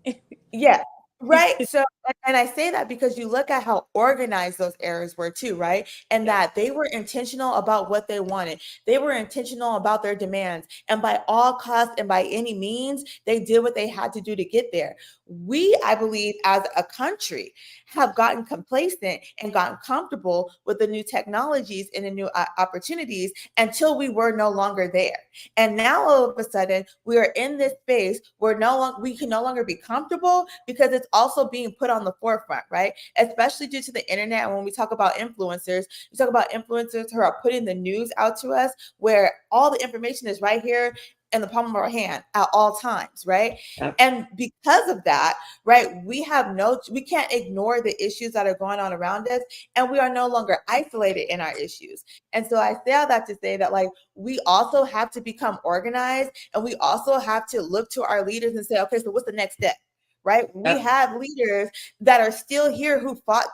Yeah. Right. So, and I say that because you look at how organized those eras were too, right? And that they were intentional about what they wanted. They were intentional about their demands. And by all costs and by any means, they did what they had to do to get there. We, I believe, as a country, have gotten complacent and gotten comfortable with the new technologies and the new opportunities until we were no longer there. And now all of a sudden, we are in this space where we can no longer be comfortable, because it's also being put on the forefront, right? Especially due to the internet. And when we talk about influencers, we talk about influencers who are putting the news out to us, where all the information is right here in the palm of our hand at all times, right? Yep. And because of that, right, we can't ignore the issues that are going on around us, and we are no longer isolated in our issues. And so I say all that to say that, like, we also have to become organized, and we also have to look to our leaders and say, okay, so what's the next step? Right? We have leaders that are still here who fought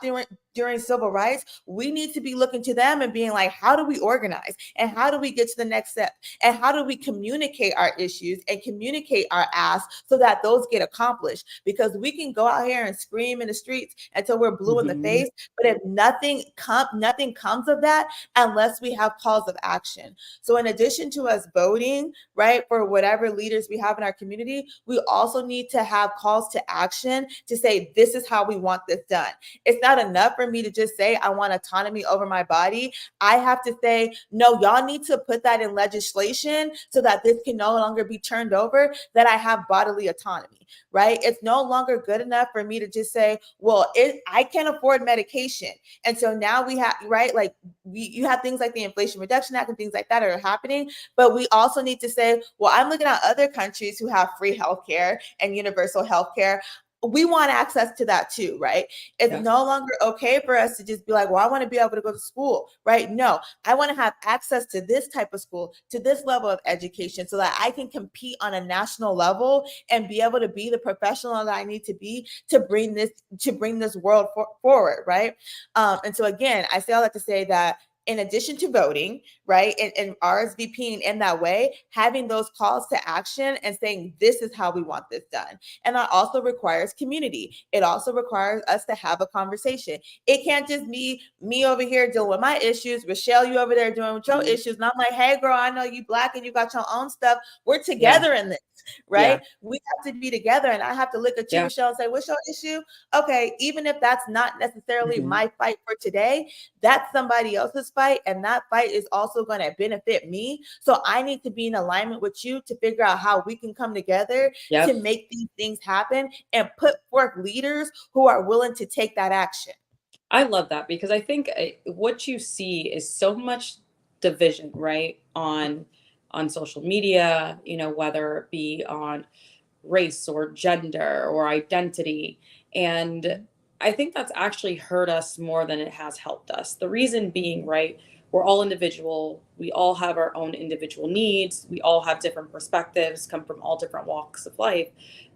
during civil rights. We need to be looking to them and being like, how do we organize? And how do we get to the next step? And how do we communicate our issues and communicate our asks so that those get accomplished? Because we can go out here and scream in the streets until we're blue in the face, but if nothing comes of that unless we have calls of action. So in addition to us voting, right, for whatever leaders we have in our community, we also need to have calls to action to say, this is how we want this done. It's not enough for me to just say, I want autonomy over my body. I have to say, no, y'all need to put that in legislation so that this can no longer be turned over, that I have bodily autonomy, right? It's no longer good enough for me to just say, well, I can't afford medication. And so now we have, right, like you have things like the Inflation Reduction Act and things like that are happening, but we also need to say, well, I'm looking at other countries who have free healthcare and universal healthcare. we want access to that too, right? It's Yes. no longer okay for us to just be like, well, I want to be able to go to school, right? No, I want to have access to this type of school, to this level of education, so that I can compete on a national level and be able to be the professional that I need to be to bring this world forward, right? And so again, I say all that to say that in addition to voting, right, and RSVPing in that way, having those calls to action and saying, this is how we want this done. And that also requires community. It also requires us to have a conversation. It can't just be me over here dealing with my issues, Rochelle, you over there doing with your issues. And I'm like, hey, girl, I know you Black and you got your own stuff. We're together in this, right? We have to be together. And I have to look at you, Rochelle, and say, what's your issue? Okay, even if that's not necessarily my fight for today, that's somebody else's fight. And that fight is also going to benefit me. So I need to be in alignment with you to figure out how we can come together to make these things happen and put forth leaders who are willing to take that action. I love that, because I think what you see is so much division, right? On social media, you know, whether it be on race or gender or identity. And I think that's actually hurt us more than it has helped us. The reason being, right, we're all individual. We all have our own individual needs. We all have different perspectives, come from all different walks of life.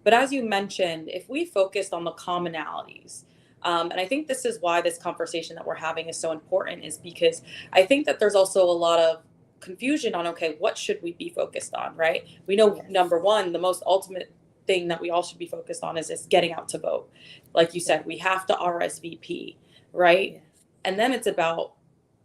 But as you mentioned, if we focused on the commonalities, and I think this is why this conversation that we're having is so important, is because I think that there's also a lot of confusion on, okay, what should we be focused on, right? We know, number one, the most ultimate thing that we all should be focused on is getting out to vote. Like you said, we have to RSVP, right? And then it's about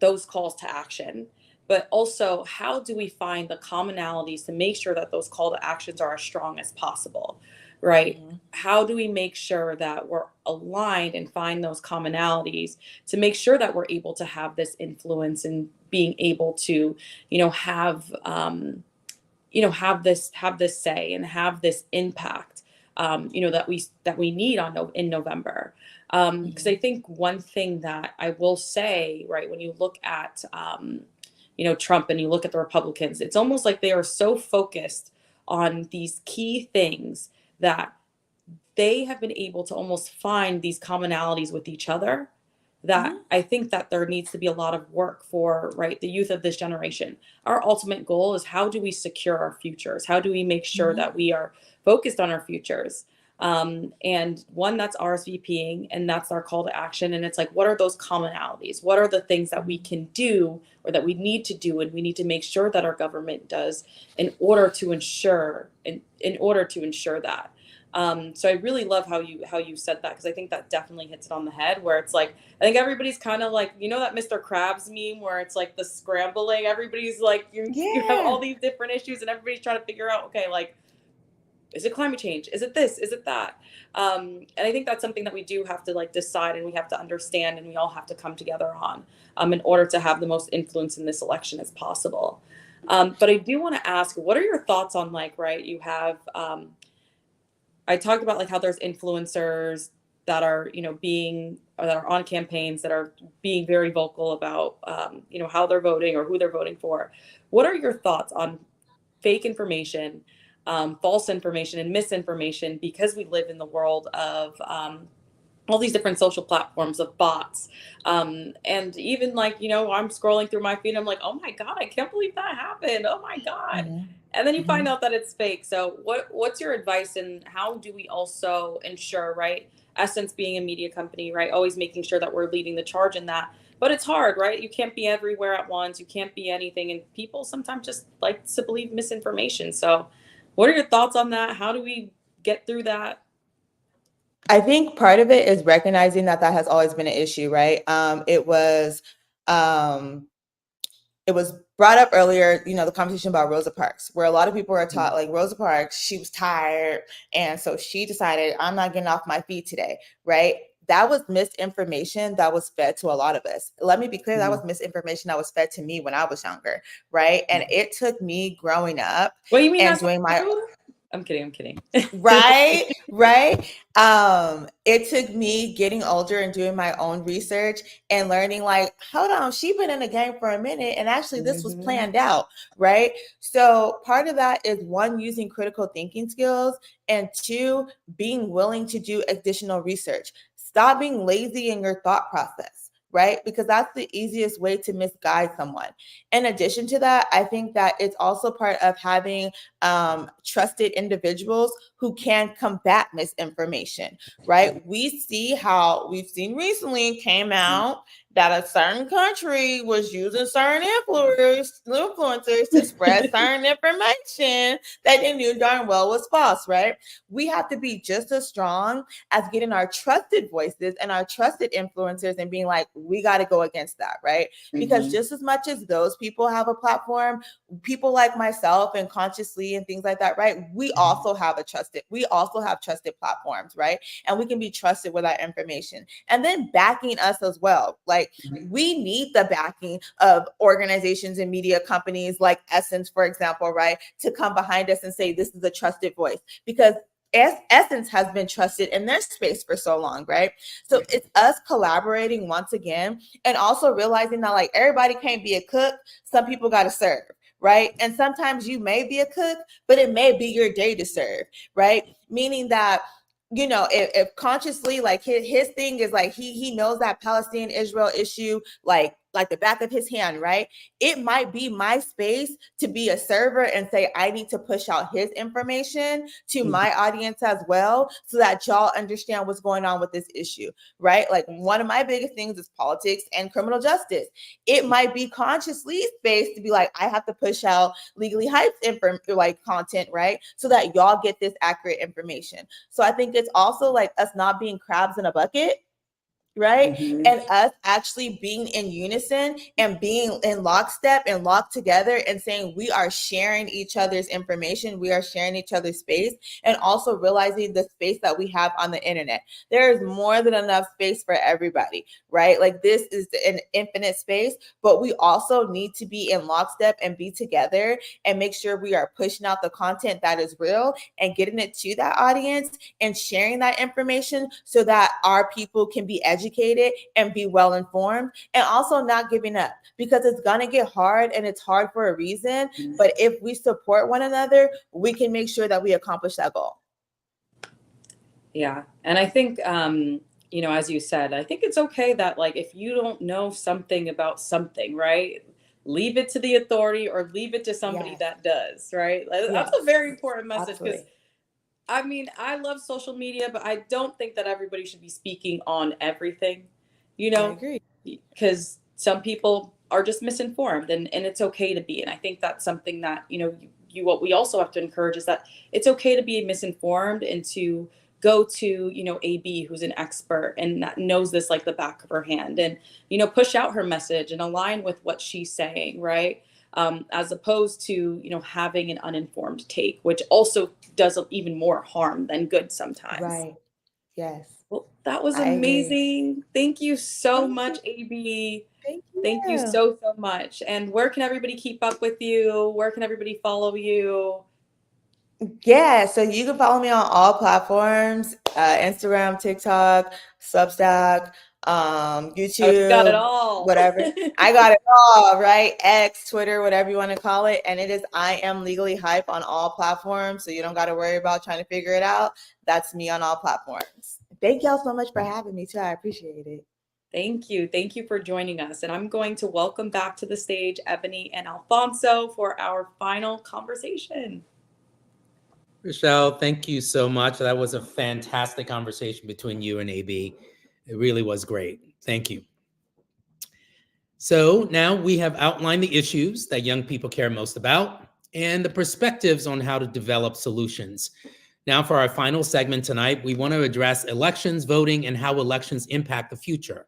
those calls to action. But also, how do we find the commonalities to make sure that those call to actions are as strong as possible, right? How do we make sure that we're aligned and find those commonalities to make sure that we're able to have this influence and being able to, have this say and have this impact, that we need in November. Because I think one thing that I will say, right, when you look at Trump and you look at the Republicans, it's almost like they are so focused on these key things that they have been able to almost find these commonalities with each other, that I think that there needs to be a lot of work for, right, the youth of this generation. Our ultimate goal is, how do we secure our futures? How do we make sure that we are focused on our futures? And one, that's RSVPing, and that's our call to action. And it's like, what are those commonalities? What are the things that we can do or that we need to do, and we need to make sure that our government does in order to ensure that. So I really love how you said that, because I think that definitely hits it on the head, where it's like, I think everybody's kind of like, that Mr. Krabs meme where it's like the scrambling, everybody's like, you have all these different issues and everybody's trying to figure out, okay, like, is it climate change? Is it this? Is it that? And I think that's something that we do have to like decide, and we have to understand, and we all have to come together on, in order to have the most influence in this election as possible. But I do want to ask, what are your thoughts on, like, right, you have, I talked about like how there's influencers that are, that are on campaigns that are being very vocal about, how they're voting or who they're voting for. What are your thoughts on fake information, false information, and misinformation, because we live in the world of all these different social platforms of bots, and even like, I'm scrolling through my feed, I'm like, oh my God, I can't believe that happened, oh my God. And then you find out that it's fake. So what's your advice, and how do we also ensure, right, Essence being a media company, right, always making sure that we're leading the charge in that? But it's hard, right? You can't be everywhere at once. You can't be anything. And people sometimes just like to believe misinformation. So what are your thoughts on that? How do we get through that? I think part of it is recognizing that has always been an issue, right? It was brought up earlier, the conversation about Rosa Parks, where a lot of people are taught, like, Rosa Parks, she was tired, and so she decided, I'm not getting off my feet today, right? That was misinformation that was fed to a lot of us. Let me be clear, that was misinformation that was fed to me when I was younger, right? And it took me growing up What do you mean and doing my I'm kidding. Right. It took me getting older and doing my own research and learning, like, hold on, she's been in the game for a minute, and actually this was planned out, right? So part of that is, one, using critical thinking skills, and two, being willing to do additional research. Stop being lazy in your thought process, right? Because that's the easiest way to misguide someone. In addition to that, I think that it's also part of having trusted individuals who can combat misinformation, right? We've seen recently, came out that a certain country was using certain influencers to spread certain information that they knew darn well was false, right? We have to be just as strong as getting our trusted voices and our trusted influencers and being like, we got to go against that, right? Because just as much as those people have a platform, people like myself and Consciously and things like that, right? We also have trusted platforms, right? And we can be trusted with our information. And then backing us as well. Like, we need the backing of organizations and media companies like Essence, for example, right? To come behind us and say, this is a trusted voice, because Essence has been trusted in their space for so long, right? So it's us collaborating once again, and also realizing that, like, everybody can't be a cook. Some people got to serve, right? And sometimes you may be a cook, but it may be your day to serve, right? Meaning that, you know, if Consciously, like, his thing is like, he knows that Palestine-Israel issue like the back of his hand, right? It might be my space to be a server and say, I need to push out his information to my audience as well, so that y'all understand what's going on with this issue, right? Like, one of my biggest things is politics and criminal justice. It might be Consciously space to be like, I have to push out Legally Hyped content, right? So that y'all get this accurate information. So I think it's also like us not being crabs in a bucket, right? And us actually being in unison and being in lockstep and locked together and saying, we are sharing each other's information, we are sharing each other's space, and also realizing the space that we have on the internet. There is more than enough space for everybody, right? Like, this is an infinite space, but we also need to be in lockstep and be together and make sure we are pushing out the content that is real and getting it to that audience and sharing that information so that our people can be educated and be well informed, and also not giving up, because it's gonna get hard, and it's hard for a reason. But if we support one another, we can make sure that we accomplish that goal. Yeah. And I think, you know, as you said, I think it's okay that, like, if you don't know something about something, right, leave it to the authority or leave it to somebody that does, right? That's a very important message, because I mean, I love social media, but I don't think that everybody should be speaking on everything, you know? I agree. Because some people are just misinformed, and it's okay to be. And I think that's something that, you know, what we also have to encourage is that it's okay to be misinformed and to go to, you know, AB, who's an expert and that knows this like the back of her hand, and, you know, push out her message and align with what she's saying, right? As opposed to, you know, having an uninformed take, which also does even more harm than good sometimes. Right. Yes. Well, that was I agree. amazing. Thank you so much, AB. Thank you so much. And where can everybody keep up with you? Where can everybody follow you? Yeah, so you can follow me on all platforms, Instagram, TikTok, Substack, YouTube, You got it all. whatever. I got it all, right? X, Twitter, whatever you want to call it. And it is I Am Legally Hype on all platforms, so you don't got to worry about trying to figure it out. That's me on all platforms. Thank y'all so much for having me, too. I appreciate it. Thank you. Thank you for joining us. And I'm going to welcome back to the stage Ebony and Alfonso for our final conversation. Rochelle, thank you so much. That was a fantastic conversation between you and AB. It really was great. Thank you. So now we have outlined the issues that young people care most about and the perspectives on how to develop solutions. Now for our final segment tonight, we want to address elections, voting, and how elections impact the future.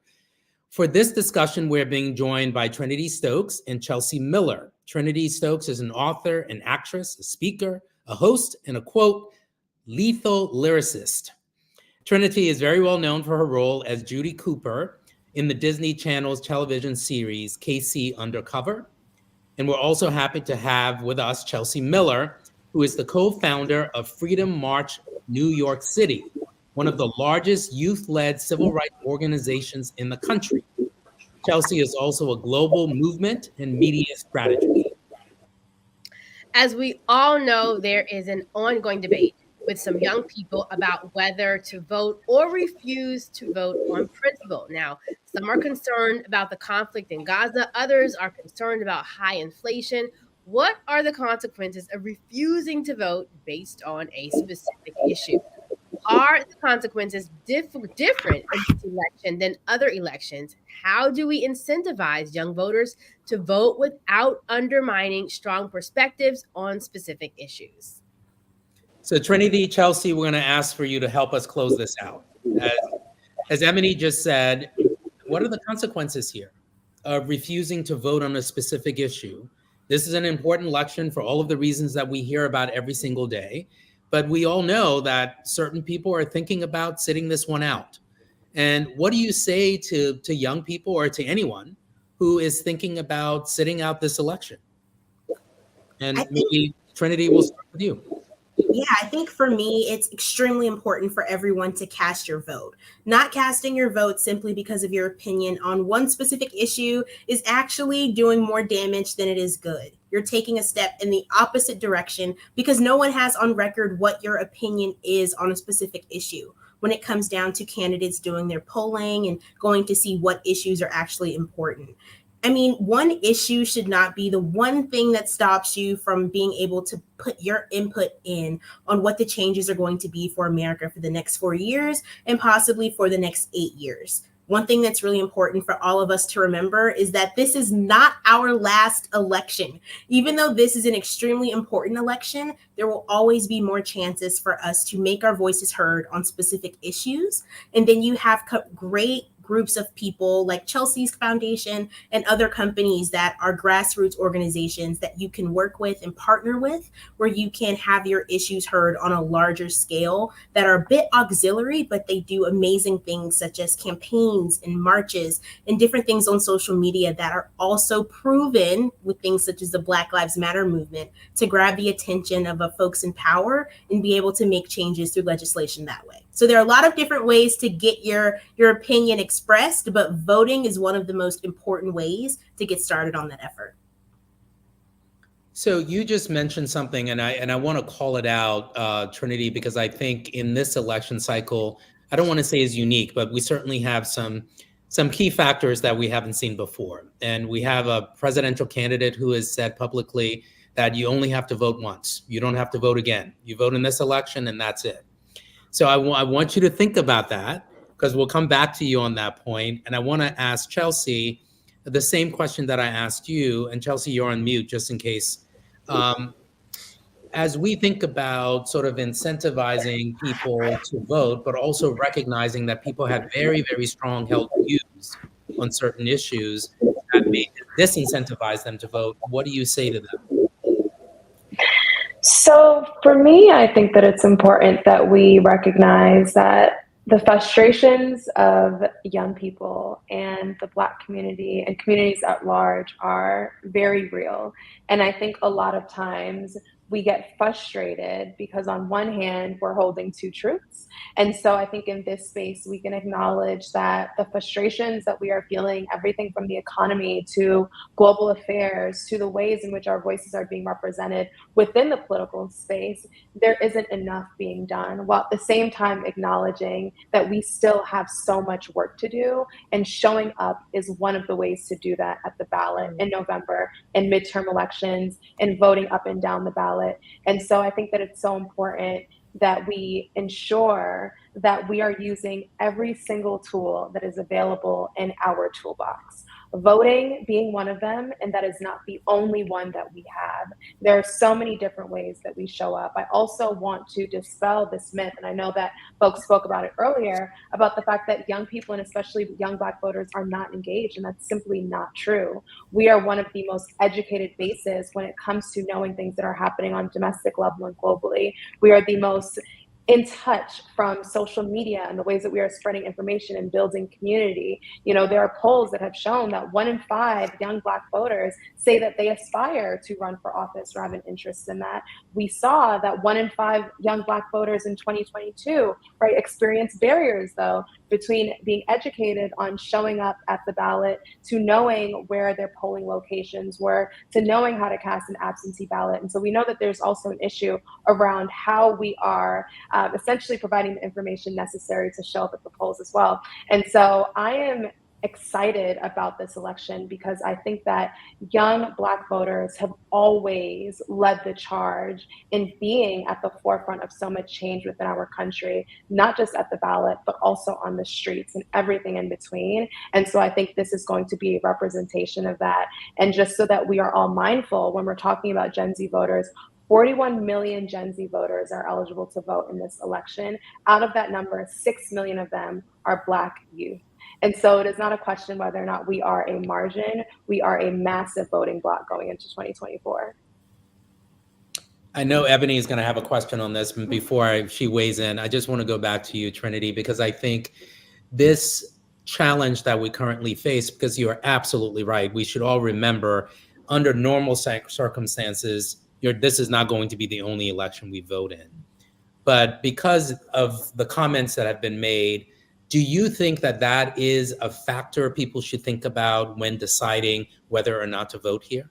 For this discussion, we're being joined by Trinity Stokes and Chelsea Miller. Trinity Stokes is an author, an actress, a speaker, a host, and a, quote, lethal lyricist. Trinity is very well known for her role as Judy Cooper in the Disney Channel's television series KC Undercover. And we're also happy to have with us Chelsea Miller, who is the co-founder of Freedom March New York City, one of the largest youth-led civil rights organizations in the country. Chelsea is also a global movement and media strategist. As we all know, there is an ongoing debate with some young people about whether to vote or refuse to vote on principle. Now, some are concerned about the conflict in Gaza, others are concerned about high inflation. What are the consequences of refusing to vote based on a specific issue? Are the consequences different in this election than other elections? How do we incentivize young voters to vote without undermining strong perspectives on specific issues? So Trinity, Chelsea, we're going to ask for you to help us close this out. As Emily just said, what are the consequences here of refusing to vote on a specific issue? This is an important election for all of the reasons that we hear about every single day. But we all know that certain people are thinking about sitting this one out. And what do you say to young people or to anyone who is thinking about sitting out this election? And maybe Trinity, will start with you. Yeah, I think for me, it's extremely important for everyone to cast your vote. Not casting your vote simply because of your opinion on one specific issue is actually doing more damage than it is good. You're taking a step in the opposite direction because no one has on record what your opinion is on a specific issue when it comes down to candidates doing their polling and going to see what issues are actually important. I mean, one issue should not be the one thing that stops you from being able to put your input in on what the changes are going to be for America for the next 4 years and possibly for the next 8 years. One thing that's really important for all of us to remember is that this is not our last election. Even though this is an extremely important election, there will always be more chances for us to make our voices heard on specific issues. And then you have great groups of people like Chelsea's Foundation and other companies that are grassroots organizations that you can work with and partner with, where you can have your issues heard on a larger scale that are a bit auxiliary, but they do amazing things such as campaigns and marches and different things on social media that are also proven with things such as the Black Lives Matter movement to grab the attention of folks in power and be able to make changes through legislation that way. So there are a lot of different ways to get your opinion expressed, but voting is one of the most important ways to get started on that effort. So you just mentioned something, and I want to call it out, Trinity, because I think in this election cycle, I don't want to say is unique, but we certainly have some key factors that we haven't seen before. And we have a presidential candidate who has said publicly that you only have to vote once. You don't have to vote again. You vote in this election and that's it. So I want you to think about that, because we'll come back to you on that point. And I want to ask Chelsea the same question that I asked you. And Chelsea, you're on mute just in case. As we think about sort of incentivizing people to vote, but also recognizing that people have very, very strong held views on certain issues that may disincentivize them to vote, what do you say to them? So for me, I think that it's important that we recognize that the frustrations of young people and the Black community and communities at large are very real. And I think a lot of times we get frustrated because on one hand, we're holding two truths. And so I think in this space, we can acknowledge that the frustrations that we are feeling, everything from the economy to global affairs, to the ways in which our voices are being represented within the political space, there isn't enough being done, while at the same time acknowledging that we still have so much work to do. And showing up is one of the ways to do that at the ballot in November, in midterm elections, and voting up and down the ballot. And so I think that it's so important that we ensure that we are using every single tool that is available in our toolbox. Voting being one of them, and that is not the only one that we have. There are so many different ways that we show up. I also want to dispel this myth, and I know that folks spoke about it earlier, about the fact that young people and especially young Black voters are not engaged, and that's simply not true. We are one of the most educated bases when it comes to knowing things that are happening on domestic level and globally. We are the most in touch from social media and the ways that we are spreading information and building community. You know, there are polls that have shown that 1 in 5 young Black voters say that they aspire to run for office or have an interest in that. We saw that 1 in 5 young Black voters in 2022, right, experience barriers, though, between being educated on showing up at the ballot to knowing where their polling locations were, to knowing how to cast an absentee ballot. And so we know that there's also an issue around how we are essentially providing the information necessary to show up at the polls as well. And so I am excited about this election because I think that young Black voters have always led the charge in being at the forefront of so much change within our country, not just at the ballot, but also on the streets and everything in between. And so I think this is going to be a representation of that. And just so that we are all mindful when we're talking about Gen Z voters, 41 million Gen Z voters are eligible to vote in this election. Out of that number, 6 million of them are Black youth. And so it is not a question whether or not we are a margin, we are a massive voting bloc going into 2024. I know Ebony is going to have a question on this, but before she weighs in, I just want to go back to you, Trinity, because I think this challenge that we currently face, because you are absolutely right, we should all remember under normal circumstances, this is not going to be the only election we vote in. But because of the comments that have been made, do you think that that is a factor people should think about when deciding whether or not to vote here?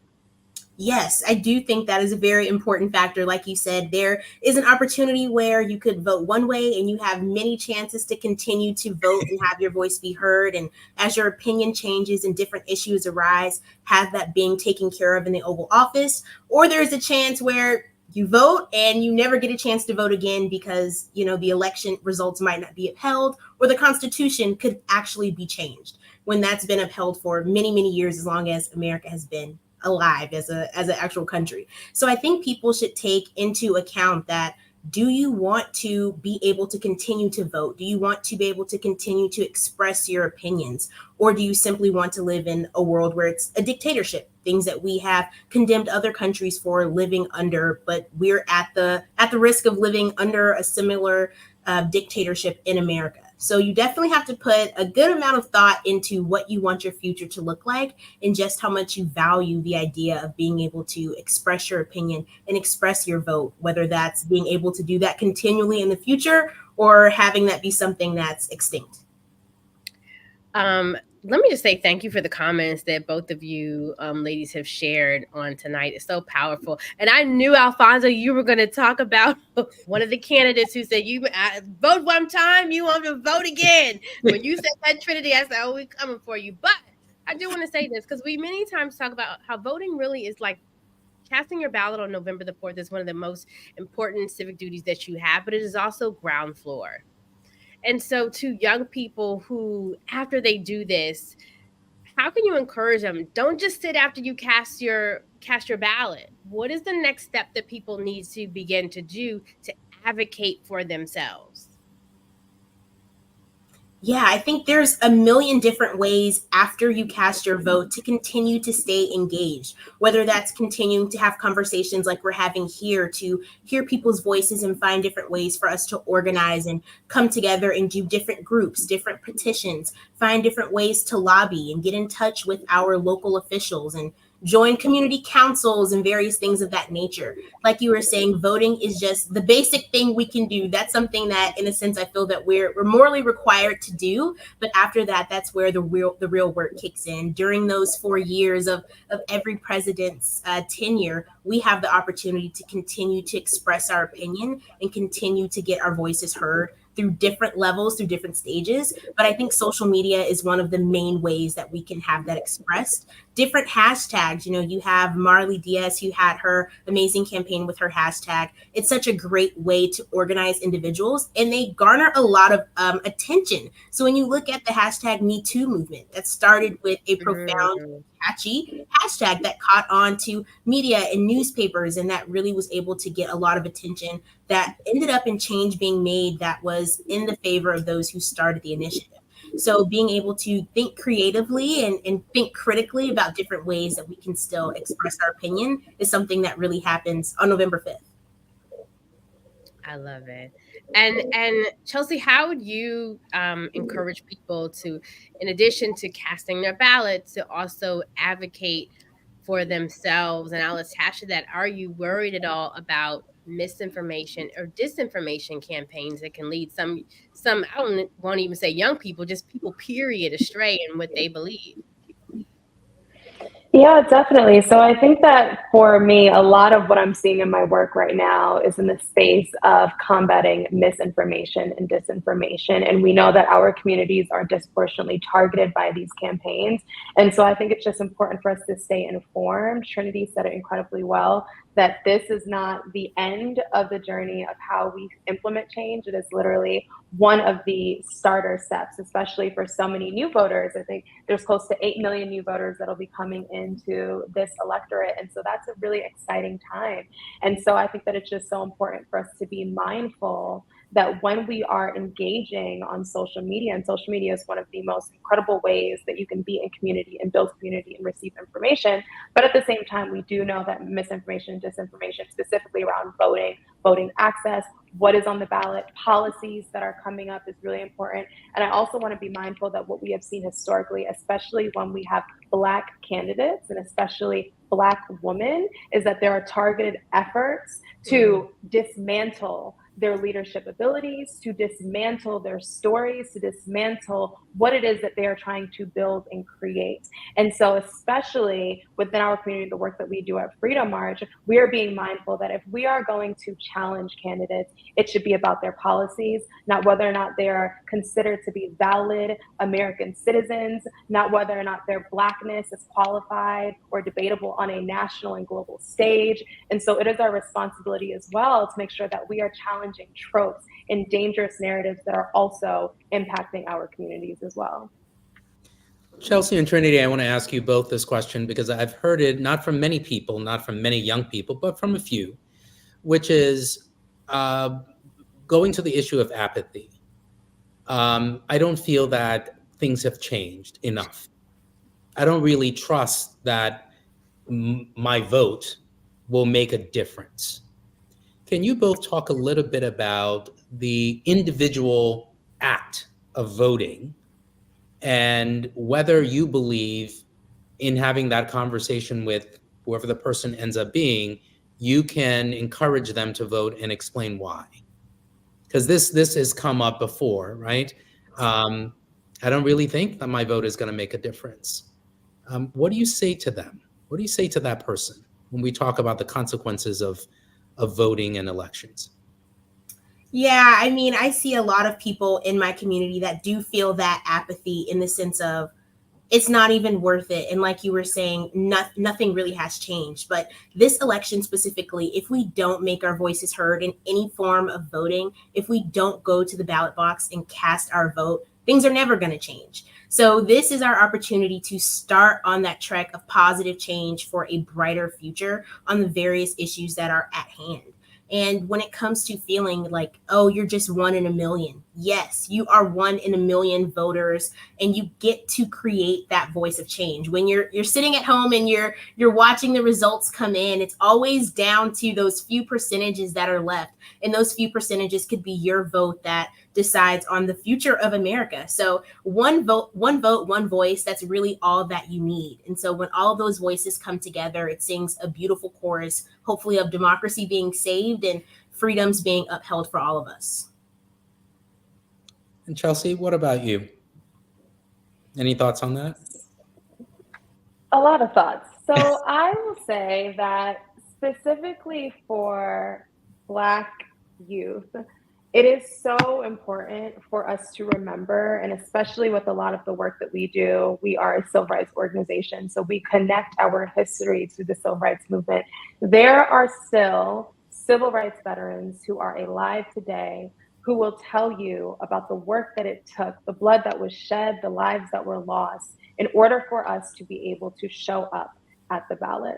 Yes, I do think that is a very important factor. Like you said, there is an opportunity where you could vote one way and you have many chances to continue to vote and have your voice be heard. And as your opinion changes and different issues arise, have that being taken care of in the Oval Office. Or there's a chance where you vote and you never get a chance to vote again because, you know, the election results might not be upheld or the Constitution could actually be changed when that's been upheld for many, many years, as long as America has been alive as an actual country. So I think people should take into account that, do you want to be able to continue to vote? Do you want to be able to continue to express your opinions? Or do you simply want to live in a world where it's a dictatorship, things that we have condemned other countries for living under, but we're at the risk of living under a similar dictatorship in America? So you definitely have to put a good amount of thought into what you want your future to look like and just how much you value the idea of being able to express your opinion and express your vote, whether that's being able to do that continually in the future or having that be something that's extinct. Let me just say thank you for the comments that both of you ladies have shared on tonight. It's so powerful. And I knew, Alfonso, you were going to talk about one of the candidates who said, you vote one time, you want to vote again. When you said that, Trinity, I said, oh, we're coming for you. But I do want to say this because we many times talk about how voting really is like casting your ballot on November the 4th is one of the most important civic duties that you have, but it is also ground floor. And so to young people who, after they do this, how can you encourage them? Don't just sit after you cast your ballot. What is the next step that people need to begin to do to advocate for themselves? Yeah, I think there's a million different ways after you cast your vote to continue to stay engaged, whether that's continuing to have conversations like we're having here, to hear people's voices and find different ways for us to organize and come together and do different groups, different petitions, find different ways to lobby and get in touch with our local officials and join community councils and various things of that nature. Like you were saying, voting is just the basic thing we can do. That's something that, in a sense, I feel that we're morally required to do. But after that, that's where the real work kicks in. During those 4 years of every president's tenure, we have the opportunity to continue to express our opinion and continue to get our voices heard through different levels, through different stages. But I think social media is one of the main ways that we can have that expressed. Different hashtags, you know, you have Marley Diaz, who had her amazing campaign with her hashtag. It's such a great way to organize individuals and they garner a lot of attention. So when you look at the hashtag Me Too movement that started with a profound, catchy hashtag that caught on to media and newspapers, and that really was able to get a lot of attention, that ended up in change being made that was in the favor of those who started the initiative. So being able to think creatively and think critically about different ways that we can still express our opinion is something that really happens on November 5th. I love it. And Chelsea, how would you encourage people to, in addition to casting their ballot, to also advocate for themselves? And I'll attach to that. Are you worried at all about misinformation or disinformation campaigns that can lead some I don't want to even say young people, just people period astray in what they believe? Yeah, definitely. So I think that for me, a lot of what I'm seeing in my work right now is in the space of combating misinformation and disinformation. And we know that our communities are disproportionately targeted by these campaigns. And so I think it's just important for us to stay informed. Trinity said it incredibly well, that this is not the end of the journey of how we implement change. It is literally one of the starter steps, especially for so many new voters. I think there's close to 8 million new voters that'll be coming into this electorate. And so that's a really exciting time. And so I think that it's just so important for us to be mindful that when we are engaging on social media, and social media is one of the most incredible ways that you can be in community and build community and receive information. But at the same time, we do know that misinformation and disinformation, specifically around voting, voting access, what is on the ballot, policies that are coming up is really important. And I also want to be mindful that what we have seen historically, especially when we have Black candidates and especially Black women, is that there are targeted efforts to dismantle their leadership abilities, to dismantle their stories, to dismantle what it is that they are trying to build and create. And so, especially within our community, the work that we do at Freedom March, we are being mindful that if we are going to challenge candidates, it should be about their policies, not whether or not they are considered to be valid American citizens, not whether or not their Blackness is qualified or debatable on a national and global stage. And so it is our responsibility as well to make sure that we are challenging tropes and dangerous narratives that are also impacting our communities as well. Chelsea and Trinity, I want to ask you both this question because I've heard it not from many people, not from many young people, but from a few, which is going to the issue of apathy. I don't feel that things have changed enough. I don't really trust that my vote will make a difference. Can you both talk a little bit about the individual act of voting and whether you believe in having that conversation with whoever the person ends up being, you can encourage them to vote and explain why? Because this has come up before, right? I don't really think that my vote is going to make a difference. What do you say to them? What do you say to that person when we talk about the consequences of voting and elections? Yeah, I mean, I see a lot of people in my community that do feel that apathy in the sense of it's not even worth it. And like you were saying, nothing really has changed. But this election specifically, if we don't make our voices heard in any form of voting, if we don't go to the ballot box and cast our vote, things are never going to change. So this is our opportunity to start on that trek of positive change for a brighter future on the various issues that are at hand. And when it comes to feeling like, oh, you're just 1 in a million. Yes, you are 1 in a million voters, and you get to create that voice of change. When you're sitting at home and you're watching the results come in, it's always down to those few percentages that are left. And those few percentages could be your vote that decides on the future of America. So one vote, one voice, that's really all that you need. And so when all of those voices come together, it sings a beautiful chorus, hopefully of democracy being saved and freedoms being upheld for all of us. And Chelsea, what about you? Any thoughts on that? A lot of thoughts. So I will say that specifically for Black youth, it is so important for us to remember, and especially with a lot of the work that we do, we are a civil rights organization, so we connect our history to the civil rights movement. There are still civil rights veterans who are alive today who will tell you about the work that it took, the blood that was shed, the lives that were lost, in order for us to be able to show up at the ballot.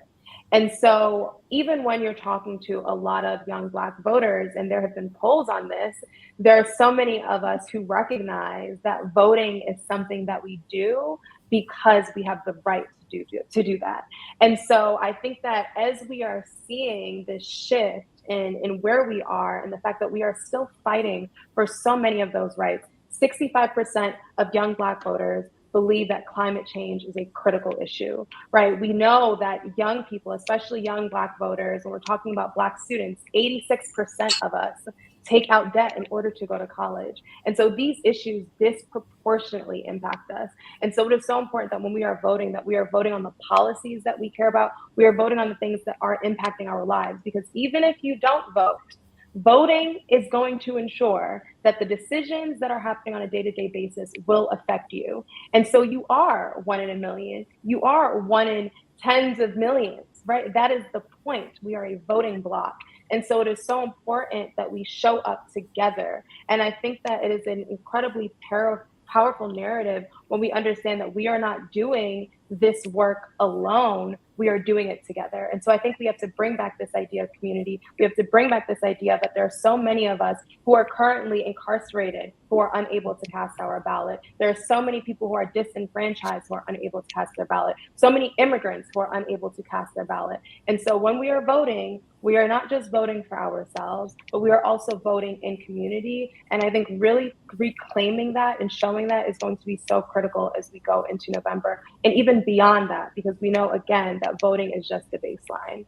And so even when you're talking to a lot of young Black voters, and there have been polls on this, there are so many of us who recognize that voting is something that we do because we have the right to do that. And so I think that as we are seeing this shift in where we are and the fact that we are still fighting for so many of those rights. 65% of young Black voters believe that climate change is a critical issue, right? We know that young people, especially young Black voters, when we're talking about Black students, 86% of us take out debt in order to go to college. And so these issues disproportionately impact us. And so it is so important that when we are voting, that we are voting on the policies that we care about. We are voting on the things that are impacting our lives. Because even if you don't vote, voting is going to ensure that the decisions that are happening on a day-to-day basis will affect you. And so you are one in a million. You are one in tens of millions, right? That is the point. We are a voting bloc. And so it is so important that we show up together. And I think that it is an incredibly powerful narrative when we understand that we are not doing this work alone. We are doing it together. And so I think we have to bring back this idea of community. We have to bring back this idea that there are so many of us who are currently incarcerated who are unable to cast our ballot. There are so many people who are disenfranchised who are unable to cast their ballot. So many immigrants who are unable to cast their ballot. And so when we are voting, we are not just voting for ourselves, but we are also voting in community. And I think really reclaiming that and showing that is going to be so critical as we go into November and even beyond that, because we know, again, that voting is just the baseline.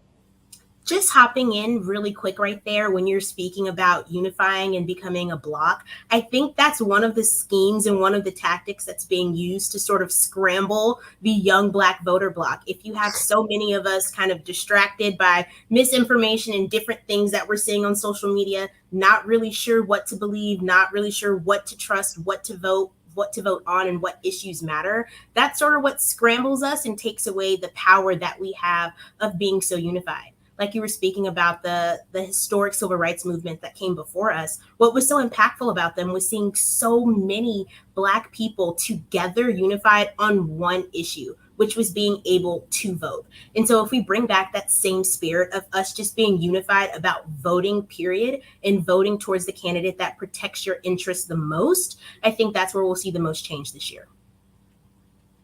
Just hopping in really quick right there when you're speaking about unifying and becoming a bloc, I think that's one of the schemes and one of the tactics that's being used to sort of scramble the young Black voter bloc. If you have so many of us kind of distracted by misinformation and different things that we're seeing on social media, not really sure what to believe, not really sure what to trust, what to vote on and what issues matter, that's sort of what scrambles us and takes away the power that we have of being so unified. Like you were speaking about the historic civil rights movement that came before us, what was so impactful about them was seeing so many Black people together unified on one issue, which was being able to vote. And so if we bring back that same spirit of us just being unified about voting, period, and voting towards the candidate that protects your interests the most, I think that's where we'll see the most change this year.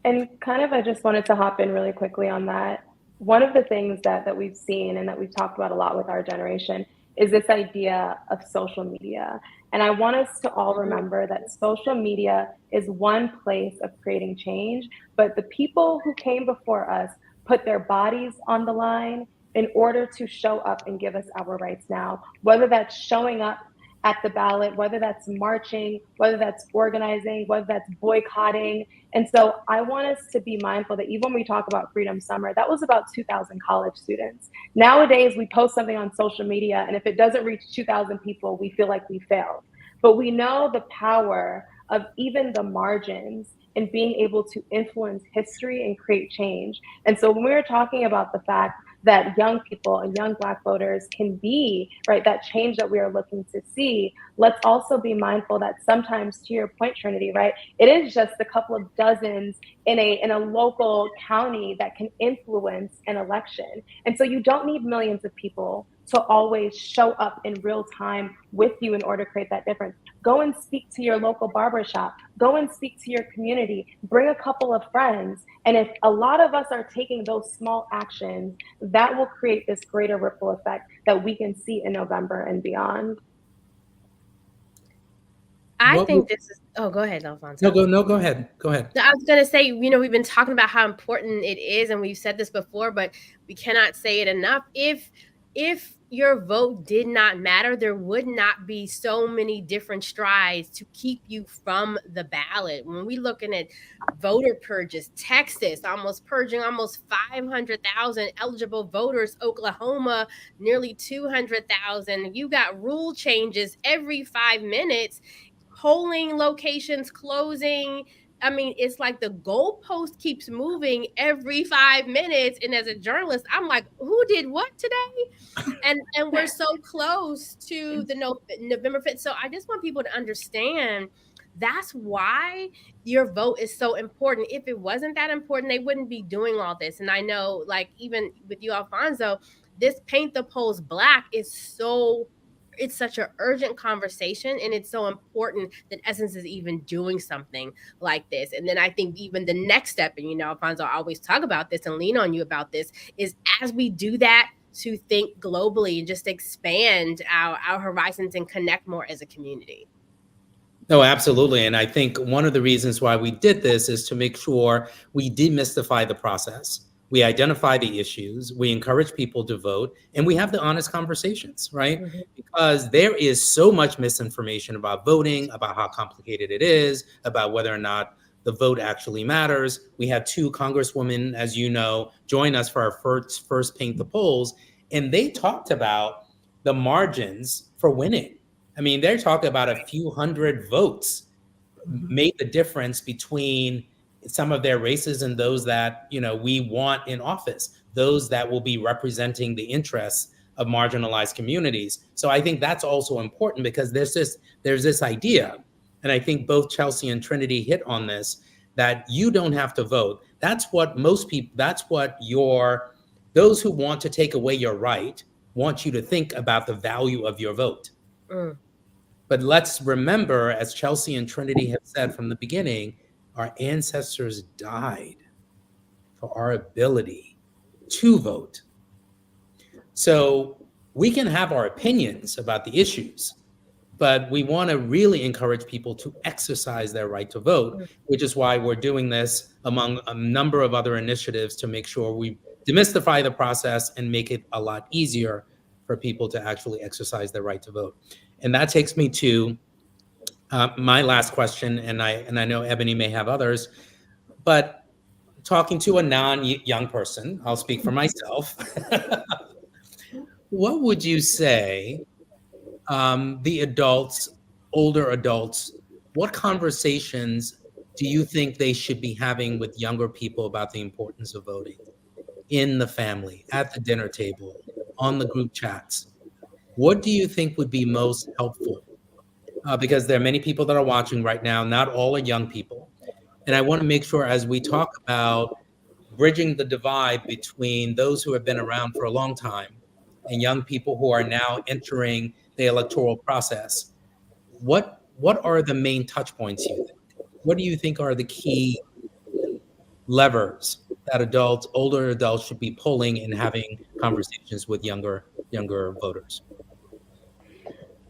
And kind of, I just wanted to hop in really quickly on that. One of the things that we've seen and that we've talked about a lot with our generation is this idea of social media. And I want us to all remember that social media is one place of creating change, but the people who came before us put their bodies on the line in order to show up and give us our rights now, whether that's showing up at the ballot, whether that's marching, whether that's organizing, whether that's boycotting. And so I want us to be mindful that even when we talk about Freedom Summer, that was about 2,000 college students. Nowadays, we post something on social media, and if it doesn't reach 2,000 people, we feel like we failed. But we know the power of even the margins in being able to influence history and create change. And so when we're talking about the fact that young people and young Black voters can be, right, that change that we are looking to see, let's also be mindful that sometimes, to your point, Trinity, right, it is just a couple of dozens in a local county that can influence an election. And so you don't need millions of people to always show up in real time with you in order to create that difference. Go and speak to your local barbershop. Go and speak to your community. Bring a couple of friends. And if a lot of us are taking those small actions, that will create this greater ripple effect that we can see in November and beyond. I think this is, go ahead, Alfonso. Go ahead. Go ahead. No, I was going to say, we've been talking about how important it is, and we've said this before, but we cannot say it enough. If your vote did not matter, there would not be so many different strides to keep you from the ballot. When we're looking at voter purges, Texas purging almost 500,000 eligible voters, Oklahoma nearly 200,000. You got rule changes every 5 minutes, polling locations closing. I mean, it's like the goalpost keeps moving every 5 minutes. And as a journalist, I'm like, who did what today? And we're so close to the November 5th. So I just want people to understand that's why your vote is so important. If it wasn't that important, they wouldn't be doing all this. And I know, like, even with you, Alfonso, this Paint the Polls Black is it's such an urgent conversation, and it's so important that Essence is even doing something like this. And then I think even the next step, and Alfonso, I always talk about this and lean on you about this, is as we do that, to think globally and just expand our horizons and connect more as a community. No, absolutely. And I think one of the reasons why we did this is to make sure we demystify the process. We identify the issues, we encourage people to vote, and we have the honest conversations, right? Mm-hmm. Because there is so much misinformation about voting, about how complicated it is, about whether or not the vote actually matters. We had 2 congresswomen, as you know, join us for our first Paint the Polls, and they talked about the margins for winning. I mean, they're talking about a few hundred votes made the difference between some of their races and those that, you know, we want in office, those that will be representing the interests of marginalized communities. So I think that's also important because there's this idea, and I think both Chelsea and Trinity hit on this, that you don't have to vote. That's what those who want to take away your right want you to think about the value of your vote. Mm. But let's remember, as Chelsea and Trinity have said from the beginning, our ancestors died for our ability to vote. So we can have our opinions about the issues, but we want to really encourage people to exercise their right to vote, which is why we're doing this among a number of other initiatives to make sure we demystify the process and make it a lot easier for people to actually exercise their right to vote. And that takes me to my last question, and I know Ebony may have others, but talking to a non-young person, I'll speak for myself. What would you say the adults, older adults, what conversations do you think they should be having with younger people about the importance of voting in the family, at the dinner table, on the group chats? What do you think would be most helpful? Because there are many people that are watching right now, not all are young people. And I want to make sure as we talk about bridging the divide between those who have been around for a long time and young people who are now entering the electoral process, what are the main touch points you think? What do you think are the key levers that older adults should be pulling and having conversations with younger voters?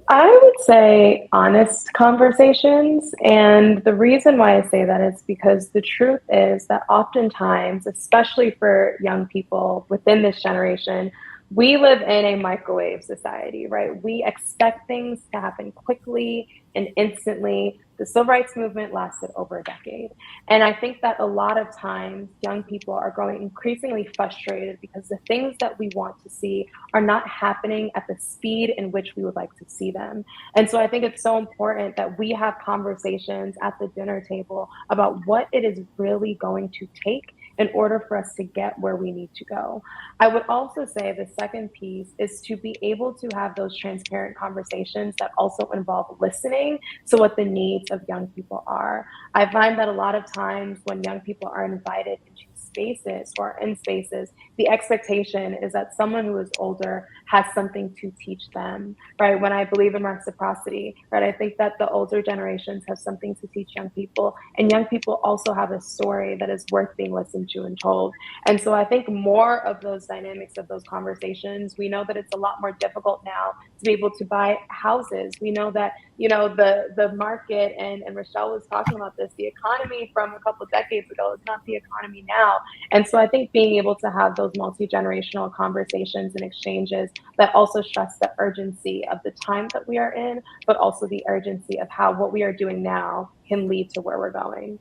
I would say honest conversations. And the reason why I say that is because the truth is that oftentimes, especially for young people within this generation, we live in a microwave society, right? We expect things to happen quickly and instantly. The civil rights movement lasted over a decade. And I think that a lot of times young people are growing increasingly frustrated because the things that we want to see are not happening at the speed in which we would like to see them. And so I think it's so important that we have conversations at the dinner table about what it is really going to take in order for us to get where we need to go. I would also say the second piece is to be able to have those transparent conversations that also involve listening to what the needs of young people are. I find that a lot of times when young people are invited into spaces or in spaces, the expectation is that someone who is older has something to teach them, right? When I believe in reciprocity, right? I think that the older generations have something to teach young people, and young people also have a story that is worth being listened to and told. And so I think more of those dynamics of those conversations, we know that it's a lot more difficult now to be able to buy houses. We know that, you know, the market, and Rochelle was talking about this, the economy from a couple of decades ago is not the economy now. And so I think being able to have those multi-generational conversations and exchanges that also stress the urgency of the time that we are in, but also the urgency of how what we are doing now can lead to where we're going.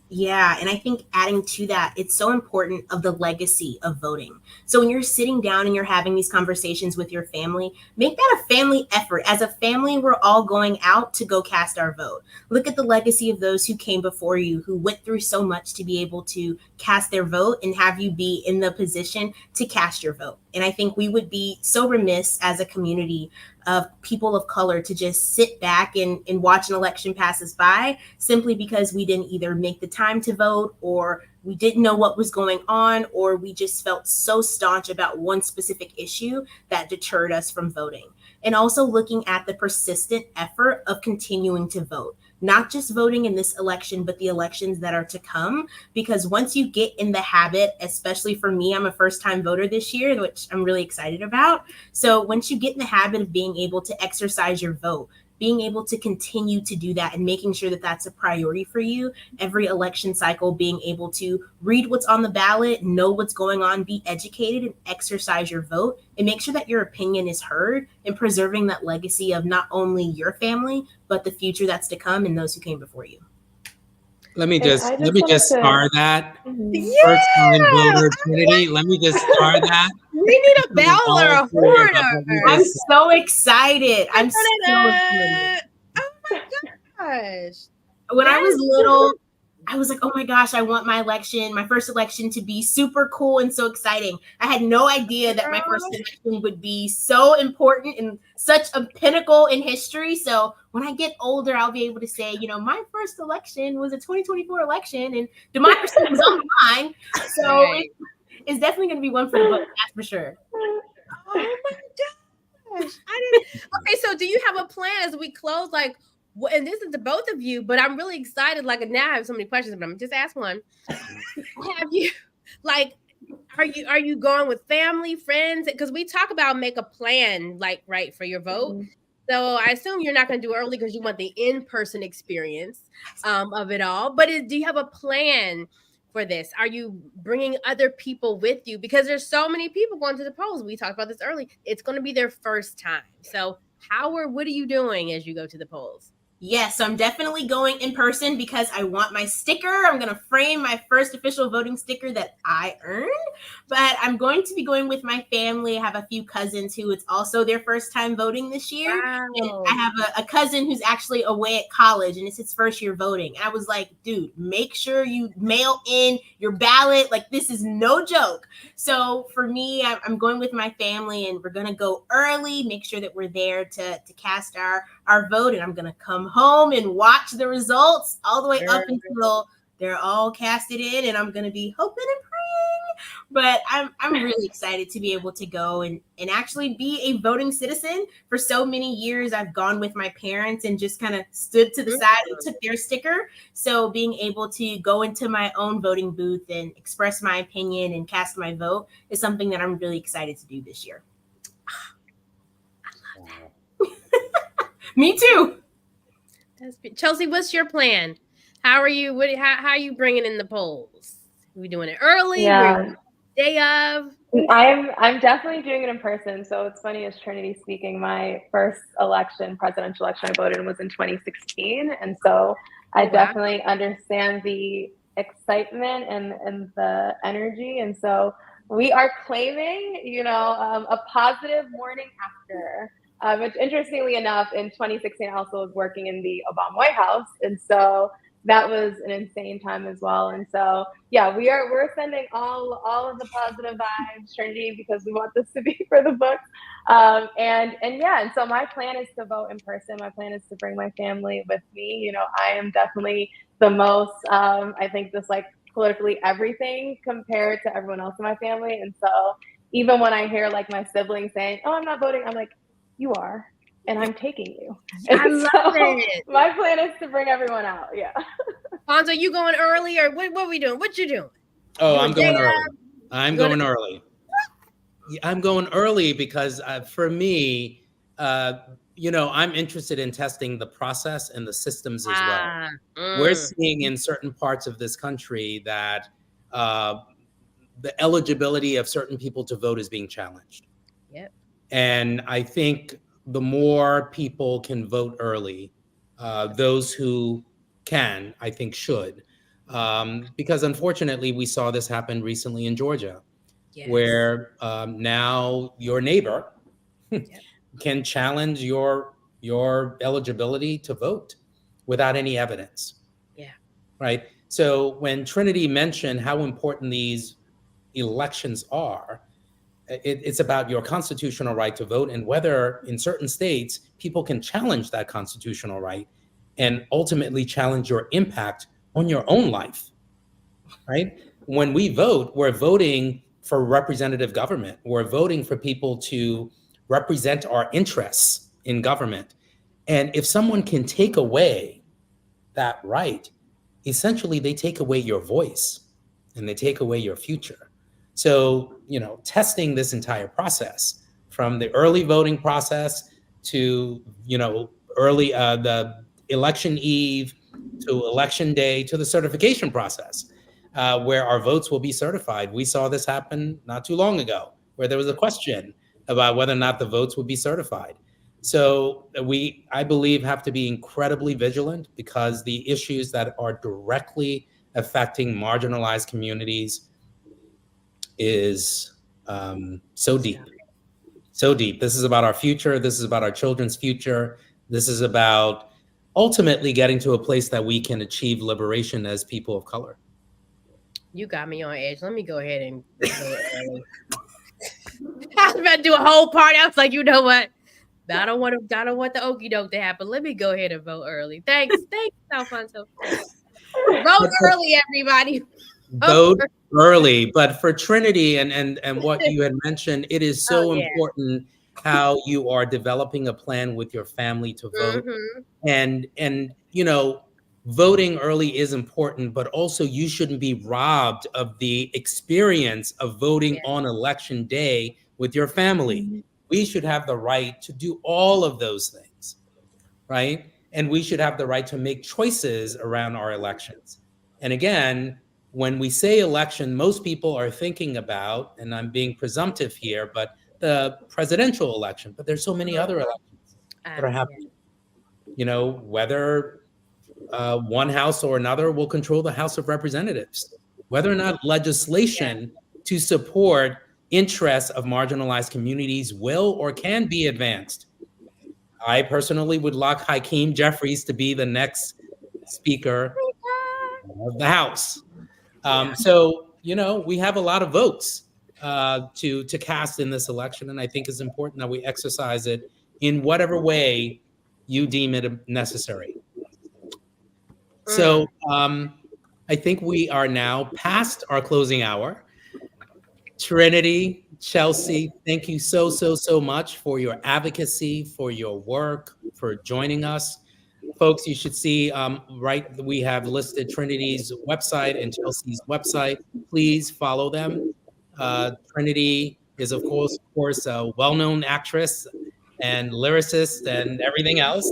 Yeah, and I think adding to that, it's so important of the legacy of voting. So when you're sitting down and you're having these conversations with your family, make that a family effort. As a family, we're all going out to go cast our vote. Look at the legacy of those who came before you, who went through so much to be able to cast their vote and have you be in the position to cast your vote. And I think we would be so remiss as a community of people of color to just sit back and watch an election pass us by simply because we didn't either make the time to vote, or we didn't know what was going on, or we just felt so staunch about one specific issue that deterred us from voting. And also looking at the persistent effort of continuing to vote. not just voting in this election, but the elections that are to come. Because once you get in the habit, especially for me, I'm a first-time voter this year, which I'm really excited about. So once you get in the habit of being able to exercise your vote, being able to continue to do that and making sure that that's a priority for you every election cycle, being able to read what's on the ballot, know what's going on, be educated and exercise your vote and make sure that your opinion is heard, and preserving that legacy of not only your family, but the future that's to come and those who came before you. Let me And just I let me wanted just to- star that. Mhm. First time voter Trinity. Let me just star that. We need a bell or a All clear about horn. what we I'm just said. so excited. I'm so excited. Oh my gosh. When I That was is little, I was like, oh my gosh, I want my first election to be super cool and so exciting. I had no idea that my first election would be so important and such a pinnacle in history. So when I get older, I'll be able to say, my first election was a 2024 election and democracy was on the line. So Right. it's definitely going to be one for the book, that's for sure. Oh my gosh. I didn't. Okay, so do you have a plan as we close? Like, and this is to both of you, but I'm really excited. Like, now I have so many questions, but I'm gonna just ask one. Have you, like, are you going with family, friends? Because we talk about make a plan, like, right, for your vote. Mhm. So I assume you're not going to do early because you want the in-person experience of it all. But do you have a plan for this? Are you bringing other people with you? Because there's so many people going to the polls. We talked about this early. It's going to be their first time. So what are you doing as you go to the polls? Yes, so I'm definitely going in person because I want my sticker. I'm going to frame my first official voting sticker that I earned. But I'm going to be going with my family. I have a few cousins who it's also their first time voting this year. Wow. And I have a cousin who's actually away at college and it's his first year voting. And I was like, dude, make sure you mail in your ballot. Like, this is no joke. So for me, I'm going with my family and we're going to go early, make sure that we're there to cast our vote. And I'm going to come home and watch the results all the way up until they're all casted in, and I'm going to be hoping and praying. But I'm really excited to be able to go and actually be a voting citizen. For so many years, I've gone with my parents and just kind of stood to the side and took their sticker. So being able to go into my own voting booth and express my opinion and cast my vote is something that I'm really excited to do this year. I love that. Me too. Chelsea, what's your plan? How are you? How are you bringing in the polls? Are we doing it early? Yeah. Day of? I'm definitely doing it in person. So it's funny, as Trinity speaking, my first presidential election I voted in was in 2016. And so I definitely understand the excitement and the energy. And so we are claiming, a positive morning after. Which, interestingly enough, in 2016, I also was working in the Obama White House. And so that was an insane time as well. And so, yeah, we're sending all of the positive vibes, Trinity, because we want this to be for the books. And so my plan is to vote in person. My plan is to bring my family with me. I am definitely the most, I think, just like politically everything compared to everyone else in my family. And so even when I hear like my siblings saying, "Oh, I'm not voting," I'm like, "You are, and I'm taking you." I love it. My plan is to bring everyone out. Yeah. Fonzo, you going early or what are we doing? What you doing? Oh, I'm going early. I'm going early. I'm going early because for me, I'm interested in testing the process and the systems as well. We're seeing in certain parts of this country that the eligibility of certain people to vote is being challenged. Yep. And I think the more people can vote early, those who can, I think should. Because unfortunately, we saw this happen recently in Georgia, where now your neighbor can challenge your eligibility to vote without any evidence. Yeah. Right. So when Trinity mentioned how important these elections are, it's about your constitutional right to vote and whether in certain states people can challenge that constitutional right and ultimately challenge your impact on your own life, right? When we vote, we're voting for representative government. We're voting for people to represent our interests in government. And if someone can take away that right, essentially they take away your voice and they take away your future. So, testing this entire process from the early voting process to, early the election eve to election day to the certification process, where our votes will be certified. We saw this happen not too long ago, where there was a question about whether or not the votes would be certified. So we, I believe, have to be incredibly vigilant because the issues that are directly affecting marginalized communities is so deep. So deep. This is about our future. This is about our children's future. This is about ultimately getting to a place that we can achieve liberation as people of color. You got me on edge. Let me go ahead and vote early. I was about to do a whole party. I was like, you know what? I don't want the okie doke to happen. Let me go ahead and vote early. Thanks, Alfonso. Vote early, everybody. Vote early. But for Trinity and what you had mentioned, it is so important how you are developing a plan with your family to vote. And voting early is important, but also you shouldn't be robbed of the experience of voting on election day with your family. We should have the right to do all of those things, right? And we should have the right to make choices around our elections. And again, when we say election, most people are thinking about, and I'm being presumptive here, but the presidential election, but there's so many other elections that are happening. Whether one house or another will control the House of Representatives, whether or not legislation to support interests of marginalized communities will or can be advanced. I personally would like Hakeem Jeffries to be the next Speaker of the House. So, we have a lot of votes to cast in this election, and I think it's important that we exercise it in whatever way you deem it necessary. So I think we are now past our closing hour. Trinity, Chelsea, thank you so much for your advocacy, for your work, for joining us. Folks, you should see, we have listed Trinity's website and Chelsea's website. Please follow them. Trinity is, of course, a well-known actress and lyricist and everything else.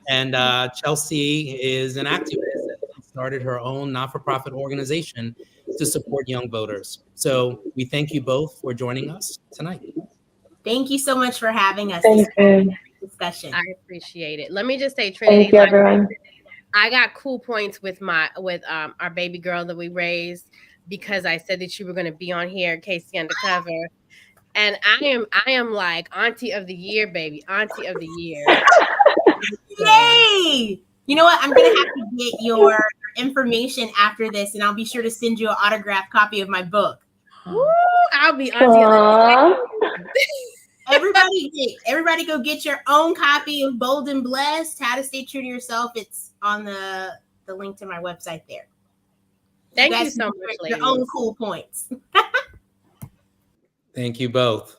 And Chelsea is an activist. She started her own not-for-profit organization to support young voters. So we thank you both for joining us tonight. Thank you so much for having us. Thank you. Discussion. I appreciate it. Let me just say, Trinity, Thank you, everyone. I got cool points with our baby girl that we raised because I said that you were going to be on here, Casey Undercover. And I am like Auntie of the Year, baby. Auntie of the Year. Yay! You know what? I'm going to have to get your information after this, and I'll be sure to send you an autographed copy of my book. Woo! I'll be Auntie of the Year. Everybody go get your own copy of Bold and Blessed, How to Stay True to Yourself. It's on the link to my website there. Thank you so much, ladies. Your own cool points. Thank you both.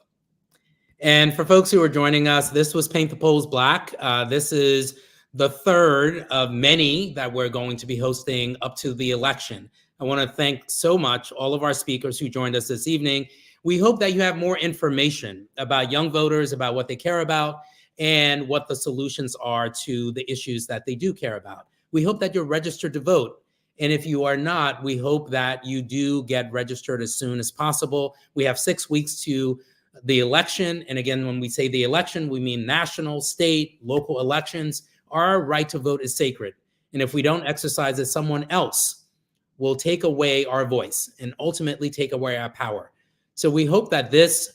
And for folks who are joining us, this was Paint the Polls Black. This is the third of many that we're going to be hosting up to the election. I want to thank so much all of our speakers who joined us this evening. We hope that you have more information about young voters, about what they care about, and what the solutions are to the issues that they do care about. We hope that you're registered to vote. And if you are not, we hope that you do get registered as soon as possible. We have 6 weeks to the election. And again, when we say the election, we mean national, state, local elections. Our right to vote is sacred. And if we don't exercise it, someone else will take away our voice and ultimately take away our power. So we hope that this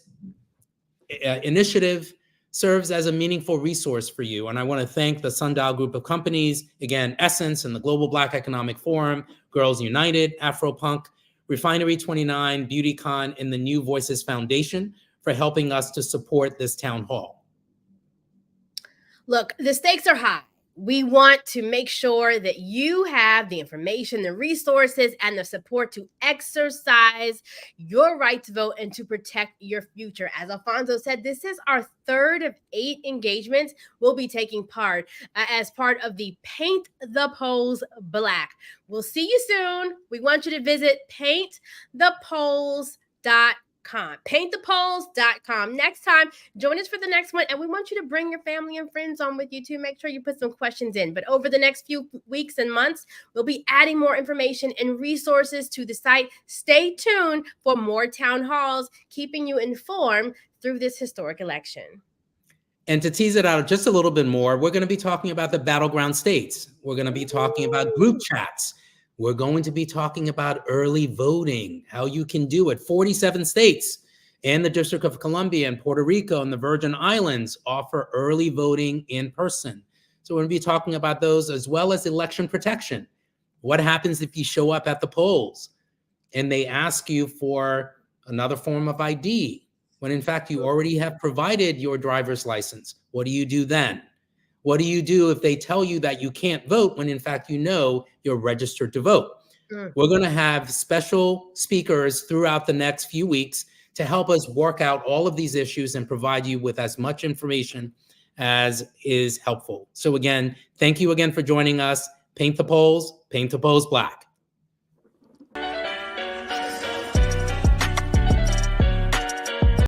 initiative serves as a meaningful resource for you. And I want to thank the Sundial Group of Companies, again, Essence and the Global Black Economic Forum, Girls United, Afropunk, Refinery 29, BeautyCon, and the New Voices Foundation for helping us to support this town hall. Look, the stakes are high. We want to make sure that you have the information, the resources, and the support to exercise your right to vote and to protect your future. As Alfonso said, this is our third of 8 engagements we'll be taking part as part of the Paint the Polls Black. We'll see you soon. We want you to visit paintthepolls.com. Paintthepolls.com. Next time, join us for the next one, and we want you to bring your family and friends on with you too. Make sure you put some questions in. But over the next few weeks and months, we'll be adding more information and resources to the site. Stay tuned for more town halls, keeping you informed through this historic election. And to tease it out just a little bit more, we're going to be talking about the battleground states. We're going to be talking about group chats. We're going to be talking about early voting, how you can do it. 47 states and the District of Columbia and Puerto Rico and the Virgin Islands offer early voting in person. So we're going to be talking about those, as well as election protection. What happens if you show up at the polls and they ask you for another form of ID, when in fact you already have provided your driver's license? What do you do then? What do you do if they tell you that you can't vote when in fact you know you're registered to vote? We're going to have special speakers throughout the next few weeks to help us work out all of these issues and provide you with as much information as is helpful. So again, thank you again for joining us. Paint the Polls Black.